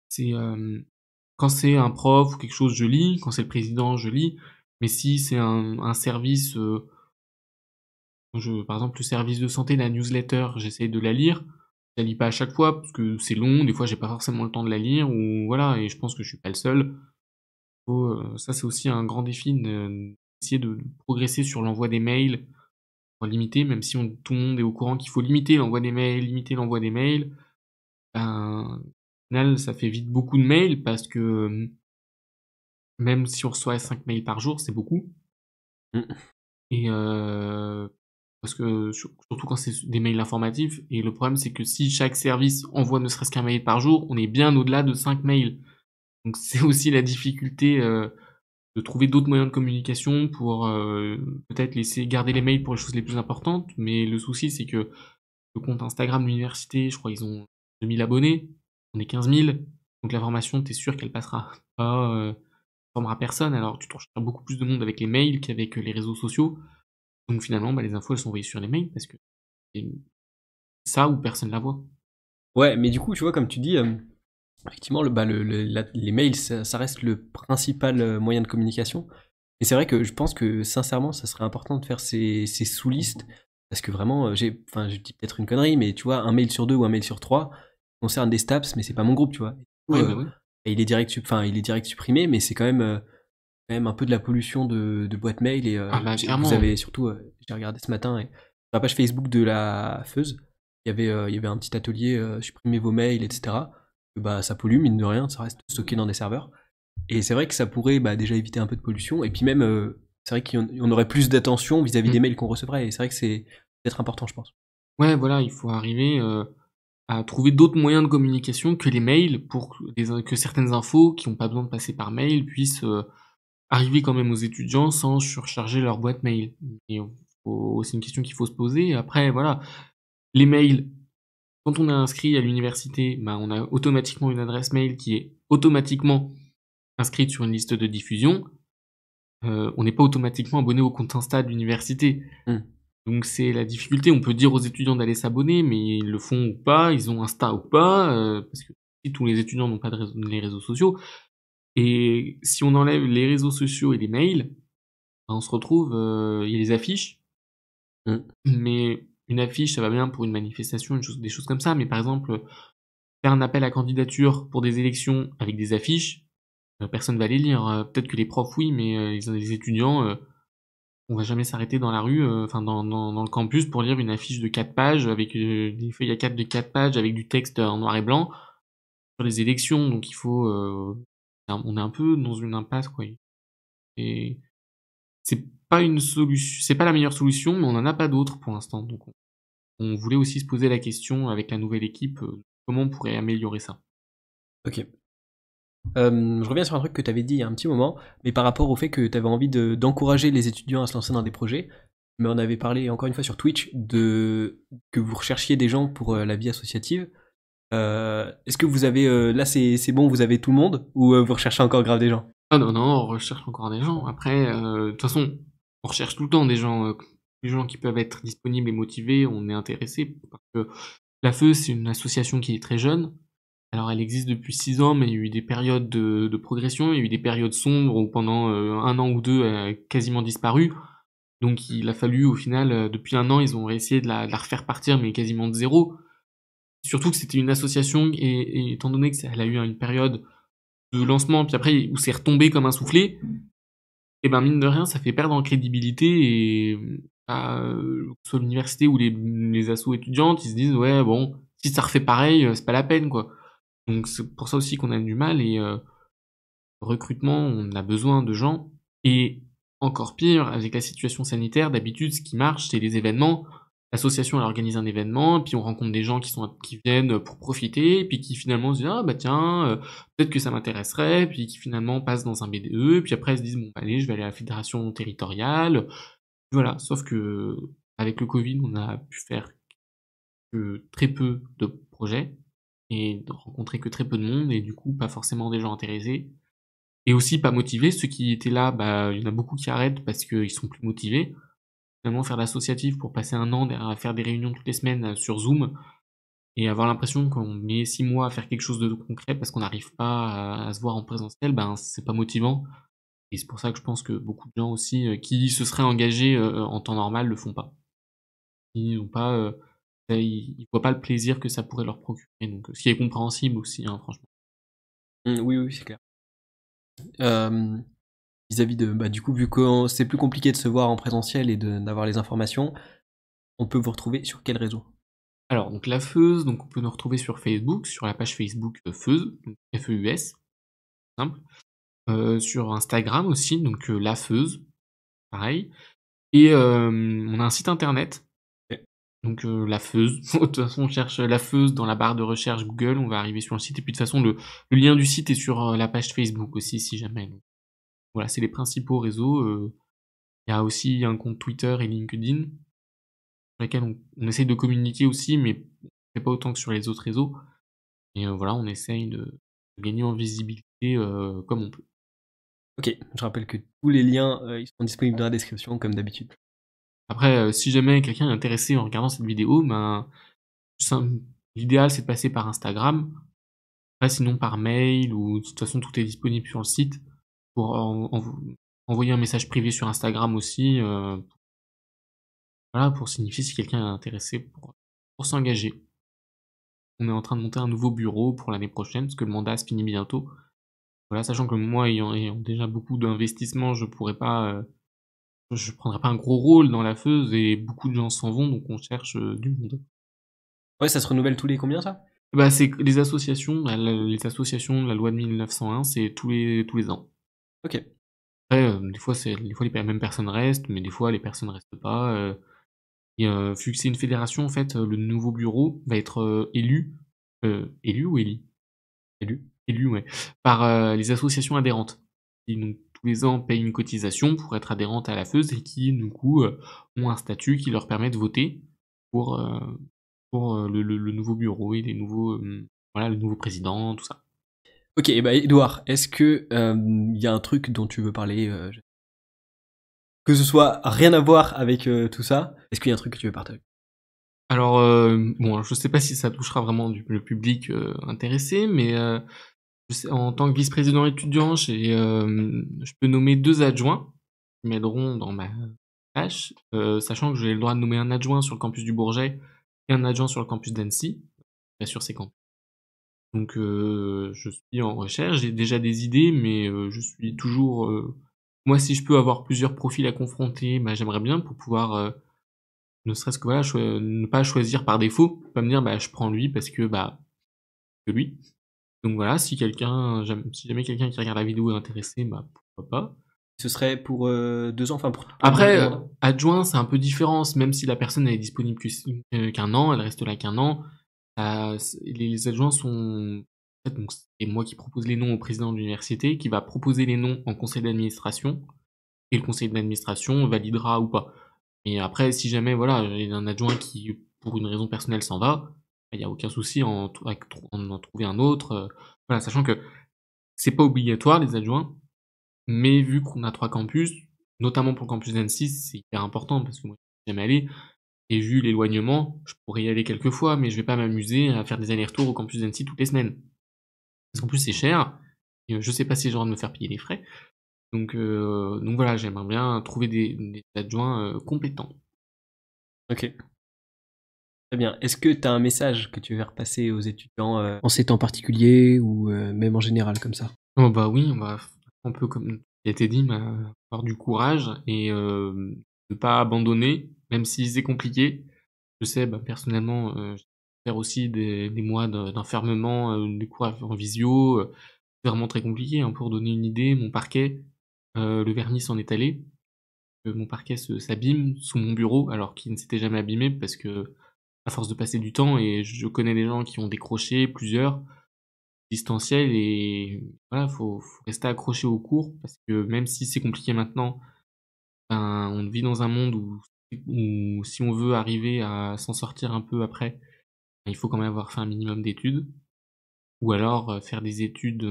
C'est quand c'est un prof ou quelque chose, je lis. Quand c'est le président, je lis. Mais si c'est un service, par exemple, le service de santé, la newsletter, j'essaye de la lire. Je la lis pas à chaque fois parce que c'est long. Des fois, j'ai pas forcément le temps de la lire ou voilà. Et je pense que je suis pas le seul. Ça, c'est aussi un grand défi d'essayer de progresser sur l'envoi des mails, pour limiter, même si tout le monde est au courant qu'il faut limiter l'envoi des mails, limiter l'envoi des mails. Ben, au final, ça fait vite beaucoup de mails parce que même si on reçoit 5 mails par jour, c'est beaucoup. Mmh. Et parce que surtout quand c'est des mails informatifs. Et le problème, c'est que si chaque service envoie ne serait-ce qu'un mail par jour, on est bien au-delà de 5 mails. Donc c'est aussi la difficulté de trouver d'autres moyens de communication pour peut-être laisser garder les mails pour les choses les plus importantes. Mais le souci, c'est que le compte Instagram de l'université, je crois ils ont 2000 abonnés, on est 15 000. Donc la formation, t'es sûr qu'elle passera pas, formera personne. Alors tu toucheras beaucoup plus de monde avec les mails qu'avec les réseaux sociaux. Donc finalement, bah, les infos, elles sont envoyées sur les mails parce que c'est ça ou personne la voit. Ouais, mais du coup, tu vois, comme tu dis, effectivement, les mails, ça reste le principal moyen de communication. Et c'est vrai que je pense que sincèrement, ça serait important de faire ces sous-listes. Parce que vraiment, enfin, je dis peut-être une connerie, mais tu vois, un mail sur deux ou un mail sur trois concerne des STAPS, mais c'est pas mon groupe, tu vois. Et du coup, Ouais, bah oui. et il est direct supprimé, mais c'est quand même un peu de la pollution de boîte mail. Et Ah bah vous clairement. avez surtout, j'ai regardé ce matin, et sur la page Facebook de la Feuse, il y avait un petit atelier, supprimer vos mails, etc. Bah, ça pollue, mine de rien, ça reste stocké dans des serveurs. Et c'est vrai que ça pourrait bah, déjà éviter un peu de pollution. Et puis même, c'est vrai qu'on aurait plus d'attention vis-à-vis des Mm. mails qu'on recevrait. Et c'est vrai que c'est peut-être important, je pense. Ouais, voilà, il faut arriver à trouver d'autres moyens de communication que les mails pour que certaines infos qui n'ont pas besoin de passer par mail puissent arriver quand même aux étudiants sans surcharger leur boîte mail. Et c'est une question qu'il faut se poser. Après, voilà, les mails, quand on est inscrit à l'université, bah, on a automatiquement une adresse mail qui est automatiquement inscrite sur une liste de diffusion. On n'est pas automatiquement abonné au compte Insta de l'université. Hmm. Donc c'est la difficulté. On peut dire aux étudiants d'aller s'abonner, mais ils le font ou pas, ils ont Insta ou pas, parce que si tous les étudiants n'ont pas les réseaux sociaux. Et si on enlève les réseaux sociaux et les mails, ben, on se retrouve, il y a les affiches, Hmm. mais une affiche, ça va bien pour une manifestation, des choses comme ça. Mais par exemple, faire un appel à candidature pour des élections avec des affiches, personne va les lire. Peut-être que les profs, oui, mais les étudiants, on va jamais s'arrêter dans la rue, enfin dans le campus pour lire une affiche de 4 pages avec des feuilles A4 de 4 pages avec du texte en noir et blanc sur les élections. Donc il faut, on est un peu dans une impasse, quoi. Et c'est pas une solution, c'est pas la meilleure solution, mais on en a pas d'autre pour l'instant. Donc on voulait aussi se poser la question avec la nouvelle équipe, comment on pourrait améliorer ça. Ok. Je reviens sur un truc que tu avais dit il y a un petit moment, mais par rapport au fait que tu avais envie d'encourager les étudiants à se lancer dans des projets. Mais on avait parlé encore une fois sur Twitch que vous recherchiez des gens pour la vie associative. Est-ce que vous avez là c'est bon, vous avez tout le monde ou vous recherchez encore grave des gens? Ah non, non, on recherche encore des gens. Après, de toute façon, on recherche tout le temps des gens qui peuvent être disponibles et motivés, on est intéressé parce que la FEU, c'est une association qui est très jeune. Alors elle existe depuis 6 ans, mais il y a eu des périodes de progression, il y a eu des périodes sombres où pendant un an ou deux, elle a quasiment disparu. Donc il a fallu au final, depuis un an, ils ont essayé de la refaire partir, mais quasiment de zéro. Surtout que c'était une association, et étant donné qu'elle a eu une période de lancement, puis après où c'est retombé comme un soufflé, et ben mine de rien, ça fait perdre en crédibilité et que ce soit l'université ou les assos étudiantes, ils se disent ouais bon, si ça refait pareil, c'est pas la peine quoi. Donc c'est pour ça aussi qu'on a du mal et recrutement, on a besoin de gens. Et encore pire, avec la situation sanitaire, d'habitude, ce qui marche, c'est les événements. L'association, elle organise un événement, et puis on rencontre des gens qui viennent pour profiter, et puis qui finalement se disent ah bah tiens, peut-être que ça m'intéresserait, puis qui finalement passent dans un BDE, et puis après ils se disent bon allez, je vais aller à la fédération territoriale. Voilà, sauf que avec le Covid, on a pu faire que très peu de projets et de rencontrer que très peu de monde, et du coup pas forcément des gens intéressés. Et aussi pas motivés, ceux qui étaient là, bah il y en a beaucoup qui arrêtent parce qu'ils sont plus motivés. Finalement faire l'associatif pour passer un an à faire des réunions toutes les semaines sur Zoom et avoir l'impression qu'on met 6 mois à faire quelque chose de concret parce qu'on n'arrive pas à se voir en présentiel, ben c'est pas motivant. Et c'est pour ça que je pense que beaucoup de gens aussi qui se seraient engagés en temps normal le font pas. Ils ont pas, ils voient pas le plaisir que ça pourrait leur procurer, donc ce qui est compréhensible aussi, hein, franchement. Oui, oui, c'est clair. Vis-à-vis de, bah, du coup, vu que c'est plus compliqué de se voir en présentiel et d'avoir les informations, on peut vous retrouver sur quel réseau? Alors donc la Feuse, donc on peut nous retrouver sur Facebook, sur la page Facebook Feuse, donc Feus, simple. Sur Instagram aussi, donc La Feuse, pareil. Et on a un site internet, Ok. donc La Feuse. De toute façon, on cherche La Feuse dans la barre de recherche Google, on va arriver sur le site. Et puis de toute façon, le lien du site est sur la page Facebook aussi, si jamais. Donc, voilà, c'est les principaux réseaux. Il y a aussi un compte Twitter et LinkedIn, sur lesquels on essaye de communiquer aussi, mais on fait pas autant que sur les autres réseaux. Et voilà, on essaye de gagner en visibilité comme on peut. Ok, je rappelle que tous les liens ils sont disponibles dans la description comme d'habitude. Après, si jamais quelqu'un est intéressé en regardant cette vidéo, ben, sim l'idéal, c'est de passer par Instagram. Après, sinon par mail ou de toute façon, tout est disponible sur le site pour envoyer un message privé sur Instagram aussi, voilà, pour signifier si quelqu'un est intéressé pour s'engager. On est en train de monter un nouveau bureau pour l'année prochaine, parce que le mandat se finit bientôt. Voilà, sachant que moi, ayant déjà beaucoup d'investissements, je prendrai pas un gros rôle dans la Feuse et beaucoup de gens s'en vont, donc on cherche du monde. Ouais, ça se renouvelle tous les combien ça? Bah, c'est que les associations, bah, les associations, la loi de 1901, c'est tous les ans. Ok. Après, des fois les mêmes personnes restent, mais des fois les personnes restent pas. Et vu que c'est une fédération, en fait, le nouveau bureau va être élu ou éli? Élu. Élu, ouais, par les associations adhérentes. Qui donc tous les ans payent une cotisation pour être adhérentes à la FEUS et qui, du coup, ont un statut qui leur permet de voter pour, heu, pour le nouveau bureau et les nouveaux, voilà, le nouveau président, tout ça. Ok, et bah Edouard, est-ce que y a un truc dont tu veux parler que ce soit rien à voir avec tout ça? Est-ce qu'il y a un truc que tu veux partager? Alors, bon, alors je sais pas si ça touchera vraiment le public intéressé, mais je sais, en tant que vice-président étudiant, je peux nommer 2 adjoints qui m'aideront dans ma tâche, sachant que j'ai le droit de nommer un adjoint sur le campus du Bourget et un adjoint sur le campus d'Annecy, sur ces campus. Donc, je suis en recherche, j'ai déjà des idées, mais je suis toujours, moi, si je peux avoir plusieurs profils à confronter, bah, j'aimerais bien pour pouvoir, ne serait-ce que voilà, ne pas choisir par défaut, pas me dire: «Bah, je prends lui parce que, bah, que lui». Donc voilà, si jamais quelqu'un qui regarde la vidéo est intéressé, bah, pourquoi pas. Ce serait pour 2 ans, enfin pour une durée de Après, mandat? adjoint, c'est un peu différent, même si la personne elle est disponible qu'un an, elle reste là qu'un an. Les adjoints sont, en fait, donc c'est moi qui propose les noms au président de l'université, qui va proposer les noms en conseil d'administration, et le conseil d'administration validera ou pas. Et après, si jamais, voilà, il y a un adjoint qui, pour une raison personnelle, s'en va, il y a aucun souci en trouver un autre. Voilà, sachant que c'est pas obligatoire les adjoints, mais vu qu'on a 3 campus, notamment pour le campus d'Annecy, c'est hyper important parce que moi j'y suis jamais allé, et vu l'éloignement, je pourrais y aller quelques fois, mais je vais pas m'amuser à faire des allers-retours au campus d'Annecy toutes les semaines. Parce qu'en plus c'est cher, et je sais pas si j'ai le droit de me faire payer les frais. Donc voilà, j'aimerais bien trouver des adjoints compétents. Ok. Très bien. Est-ce que tu as un message que tu veux faire passer aux étudiants en ces temps particuliers ou même en général comme ça? Oh bah oui, on va un peu comme il a été dit, bah, avoir du courage et ne pas abandonner, même si c'est compliqué. Je sais, bah, personnellement, j'ai faire aussi des mois d'enfermement, des cours en visio, c'est vraiment très compliqué, hein. Pour donner une idée, mon parquet, le vernis s'en est allé, mon parquet s'abîme sous mon bureau alors qu'il ne s'était jamais abîmé parce que à force de passer du temps et je connais des gens qui ont décroché, plusieurs, distanciel et voilà, faut rester accroché aux cours parce que même si c'est compliqué maintenant, ben, on vit dans un monde où si on veut arriver à s'en sortir un peu après, ben, il faut quand même avoir fait un minimum d'études ou alors, faire des études,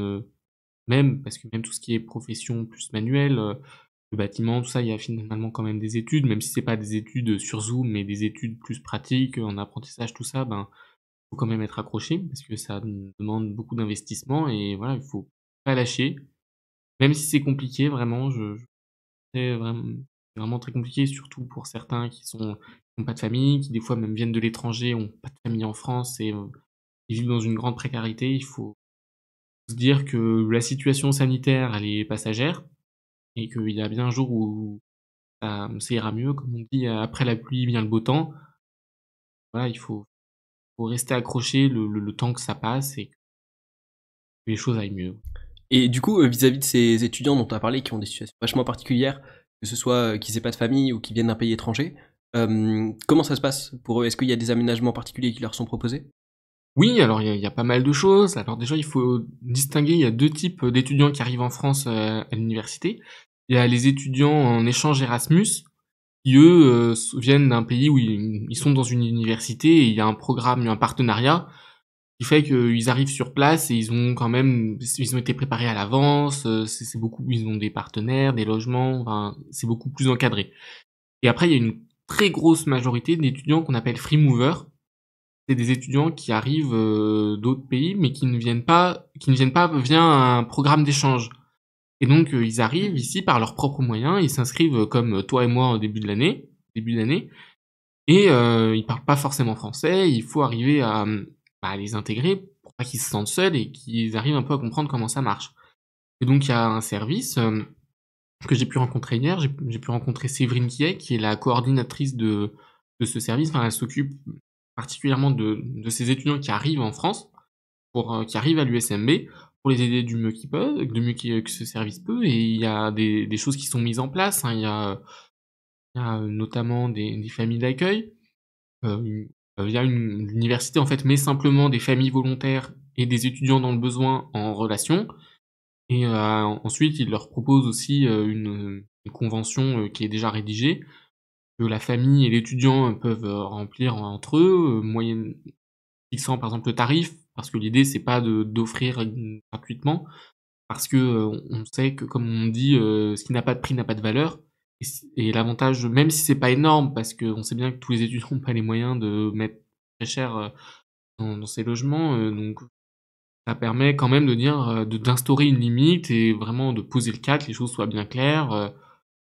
même parce que même tout ce qui est profession plus manuelle, le bâtiment, tout ça, il y a finalement quand même des études, même si c'est pas des études, sur Zoom, mais des études plus pratiques, en apprentissage, tout ça, ben, faut quand même être accroché parce que ça demande beaucoup d'investissement et voilà, il faut pas lâcher. Même si c'est compliqué vraiment, je c'est vraiment très compliqué, surtout pour certains qui ont pas de famille, qui des fois même viennent de l'étranger, ont pas de famille en France et ils vivent dans une grande précarité. Il faut se dire que la situation sanitaire, elle est passagère et qu'il y a bien un jour où ça ira mieux. Comme on dit: «Après la pluie vient le beau temps». Voilà, il faut rester accroché le temps que ça passe et que les choses aillent mieux. Et du coup, vis-à-vis de ces étudiants dont tu as parlé, qui ont des situations vachement particulières, que ce soit qu'ils aient pas de famille ou qui viennent d'un pays étranger, comment ça se passe pour eux? Est-ce qu'il y a des aménagements particuliers qui leur sont proposés? Oui, alors il y a pas mal de choses. Alors déjà, il faut distinguer, il y a 2 types d'étudiants qui arrivent en France, à l'université. Il y a les étudiants en échange Erasmus qui eux, viennent d'un pays où ils sont dans une université et il y a un programme, un partenariat qui fait qu'ils arrivent sur place et ils ont été préparés à l'avance, c'est beaucoup ils ont des partenaires, des logements, enfin, c'est beaucoup plus encadré. Et après, il y a une très grosse majorité d'étudiants qu'on appelle free movers. C'est des étudiants qui arrivent, d'autres pays, mais qui ne viennent pas via un programme d'échange. Et donc, ils arrivent ici par leurs propres moyens, ils s'inscrivent, comme toi et moi au début d'année, et ils parlent pas forcément français. Il faut arriver à les intégrer pour pas qu'ils se sentent seuls et qu'ils arrivent un peu à comprendre comment ça marche. Et donc il y a un service, que j'ai pu rencontrer hier, j'ai pu rencontrer Séverine Quillet, qui est la coordinatrice de ce service. Enfin, elle s'occupe particulièrement de ces étudiants qui arrivent en France, qui arrivent à l'USMB, pour les aider du mieux qu'ils peuvent, du mieux que ce service peut. Et il y a des choses qui sont mises en place, hein. Il y a notamment des familles d'accueil. Heu, via l'université, en fait, met simplement des familles volontaires et des étudiants dans le besoin en relation. Et ensuite, il leur propose aussi, une convention, qui est déjà rédigée, que la famille et l'étudiant, peuvent, remplir entre eux, moyenne fixant par exemple le tarif, parce que l'idée c'est pas d'offrir, gratuitement, parce que, on sait que comme on dit, «Ce qui n'a pas de prix n'a pas de valeur». Et l'avantage, même si c'est pas énorme, parce qu'on sait bien que tous les étudiants ont pas les moyens de mettre très cher, dans ces logements, donc ça permet quand même de dire, d'instaurer une limite et vraiment de poser le cadre, que les choses soient bien claires.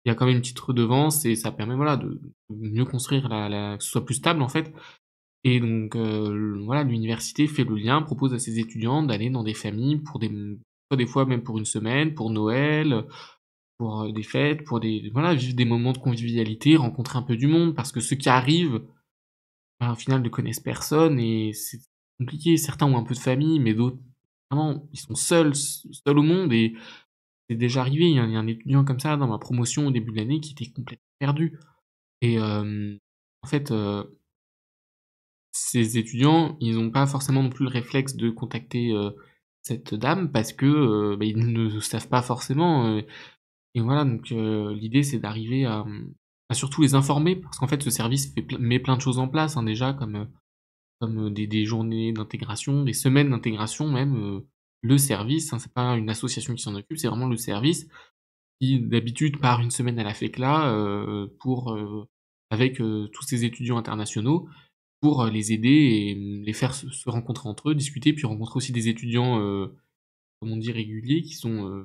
Il y a quand même une petite redevance et ça permet, voilà, de mieux construire que ce soit plus stable, en fait. Et donc voilà, l'université fait le lien, propose à ses étudiants d'aller dans des familles pour soit des fois même pour une semaine, pour Noël, pour, des fêtes, pour voilà, vivre des moments de convivialité, rencontrer un peu du monde. Parce que ceux qui arrivent, bah, au final ne connaissent personne et c'est compliqué. Certains ont un peu de famille, mais d'autres, vraiment, ils sont seuls au monde. Et c'est déjà arrivé, il y a un étudiant comme ça dans ma promotion au début de l'année qui était complètement perdu. Et en fait, ces étudiants, ils n'ont pas forcément non plus le réflexe de contacter, cette dame parce que, bah, ils ne savent pas forcément, et voilà. Donc l'idée c'est d'arriver à surtout les informer parce qu'en fait ce service met plein de choses en place, hein, déjà comme des journées d'intégration, des semaines d'intégration même. Le service, hein, c'est pas une association qui s'en occupe, c'est vraiment le service qui d'habitude part une semaine à la FECLA, avec, tous ces étudiants internationaux pour, les aider et les faire se rencontrer entre eux, discuter, puis rencontrer aussi des étudiants, comme on dit réguliers qui sont,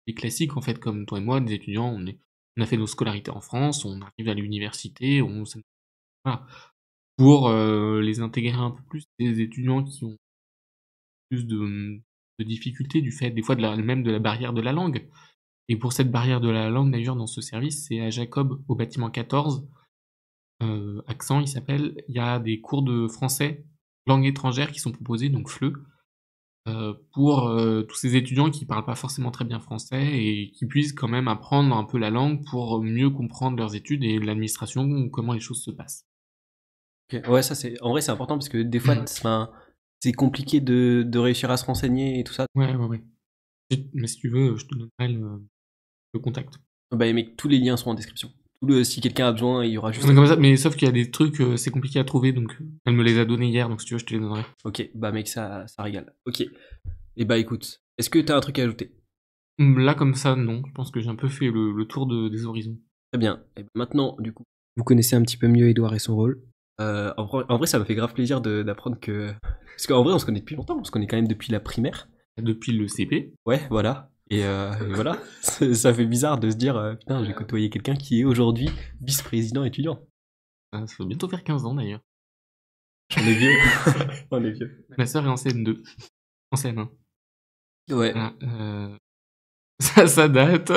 des classiques en fait comme toi et moi, des étudiants, on a fait nos scolarités en France, on arrive à l'université, on s'in voilà, pour, les intégrer un peu plus, des étudiants qui ont plus de difficultés du fait des fois de la barrière de la langue. Et pour cette barrière de la langue d'ailleurs dans ce service, c'est à Jacob au bâtiment 14, Accent il s'appelle. Il y a des cours de français, langue étrangère qui sont proposés, donc FLE. pour tous ces étudiants qui parlent pas forcément très bien français et qui puissent quand même apprendre un peu la langue pour mieux comprendre leurs études et l'administration, comment les choses se passent. Ok. Ouais, ça c'est. En vrai, c'est important parce que des fois, c'est compliqué de réussir à se renseigner et tout ça. Ouais, ouais, ouais. Mais si tu veux, je te donnerai le contact. Bah, mec, tous les liens sont en description. Si quelqu'un a besoin, il y aura juste. Mais comme ça, mais sauf qu'il y a des trucs, c'est compliqué à trouver, donc elle me les a donnés hier, donc si tu veux, je te les donnerai. Ok, bah mec, ça régale. Ok. Et bah écoute, est-ce que t'as un truc à ajouter? Là, comme ça, non. Je pense que j'ai un peu fait le tour des horizons. Très bien. Et bah, maintenant, du coup, vous connaissez un petit peu mieux Edouard et son rôle. En vrai, ça m'a fait grave plaisir d'apprendre que. Parce qu'en vrai, on se connaît depuis longtemps, on se connaît quand même depuis la primaire. Depuis le CP. Ouais, voilà. Et voilà. Ça fait bizarre de se dire, putain, j'ai côtoyé quelqu'un qui est aujourd'hui vice-président étudiant. Ça va bientôt faire 15 ans d'ailleurs. On est vieux. On est vieux. Ma sœur est en CM2. En CM1. Ouais. Voilà, ça date.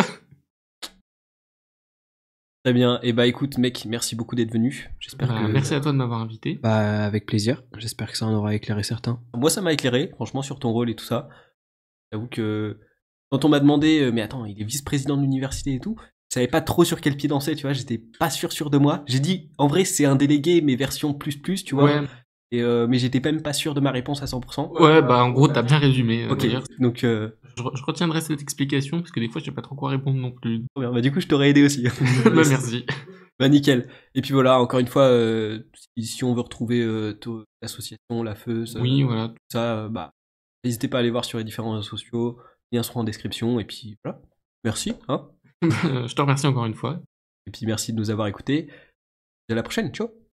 Très bien. Et bah écoute, mec, merci beaucoup d'être venu. J'espère que. Merci à toi de m'avoir invité. Bah avec plaisir. J'espère que ça en aura éclairé certains. Moi, ça m'a éclairé, franchement, sur ton rôle et tout ça. J'avoue que quand on m'a demandé, mais attends, il est vice-président de l'université et tout, je savais pas trop sur quel pied danser, tu vois. J'étais pas sûr de moi. J'ai dit, en vrai, c'est un délégué, mais version plus, tu vois. Ouais. Et mais j'étais même pas sûr de ma réponse à 100%. Ouais, bah en gros, t'as bien résumé. Ok. D'ailleurs. Donc. Je retiendrai cette explication parce que des fois, je sais pas trop quoi répondre non plus. Bah du coup, je t'aurais aidé aussi. Bah merci. Bah nickel. Et puis voilà, encore une fois, si on veut retrouver l'association, la Feuse, Oui, voilà. tout ça, bah n'hésitez pas à aller voir sur les différents réseaux sociaux. Les liens seront en description. Et puis voilà. Merci. Hein Je te remercie encore une fois. et puis merci de nous avoir écoutés. À la prochaine. Ciao.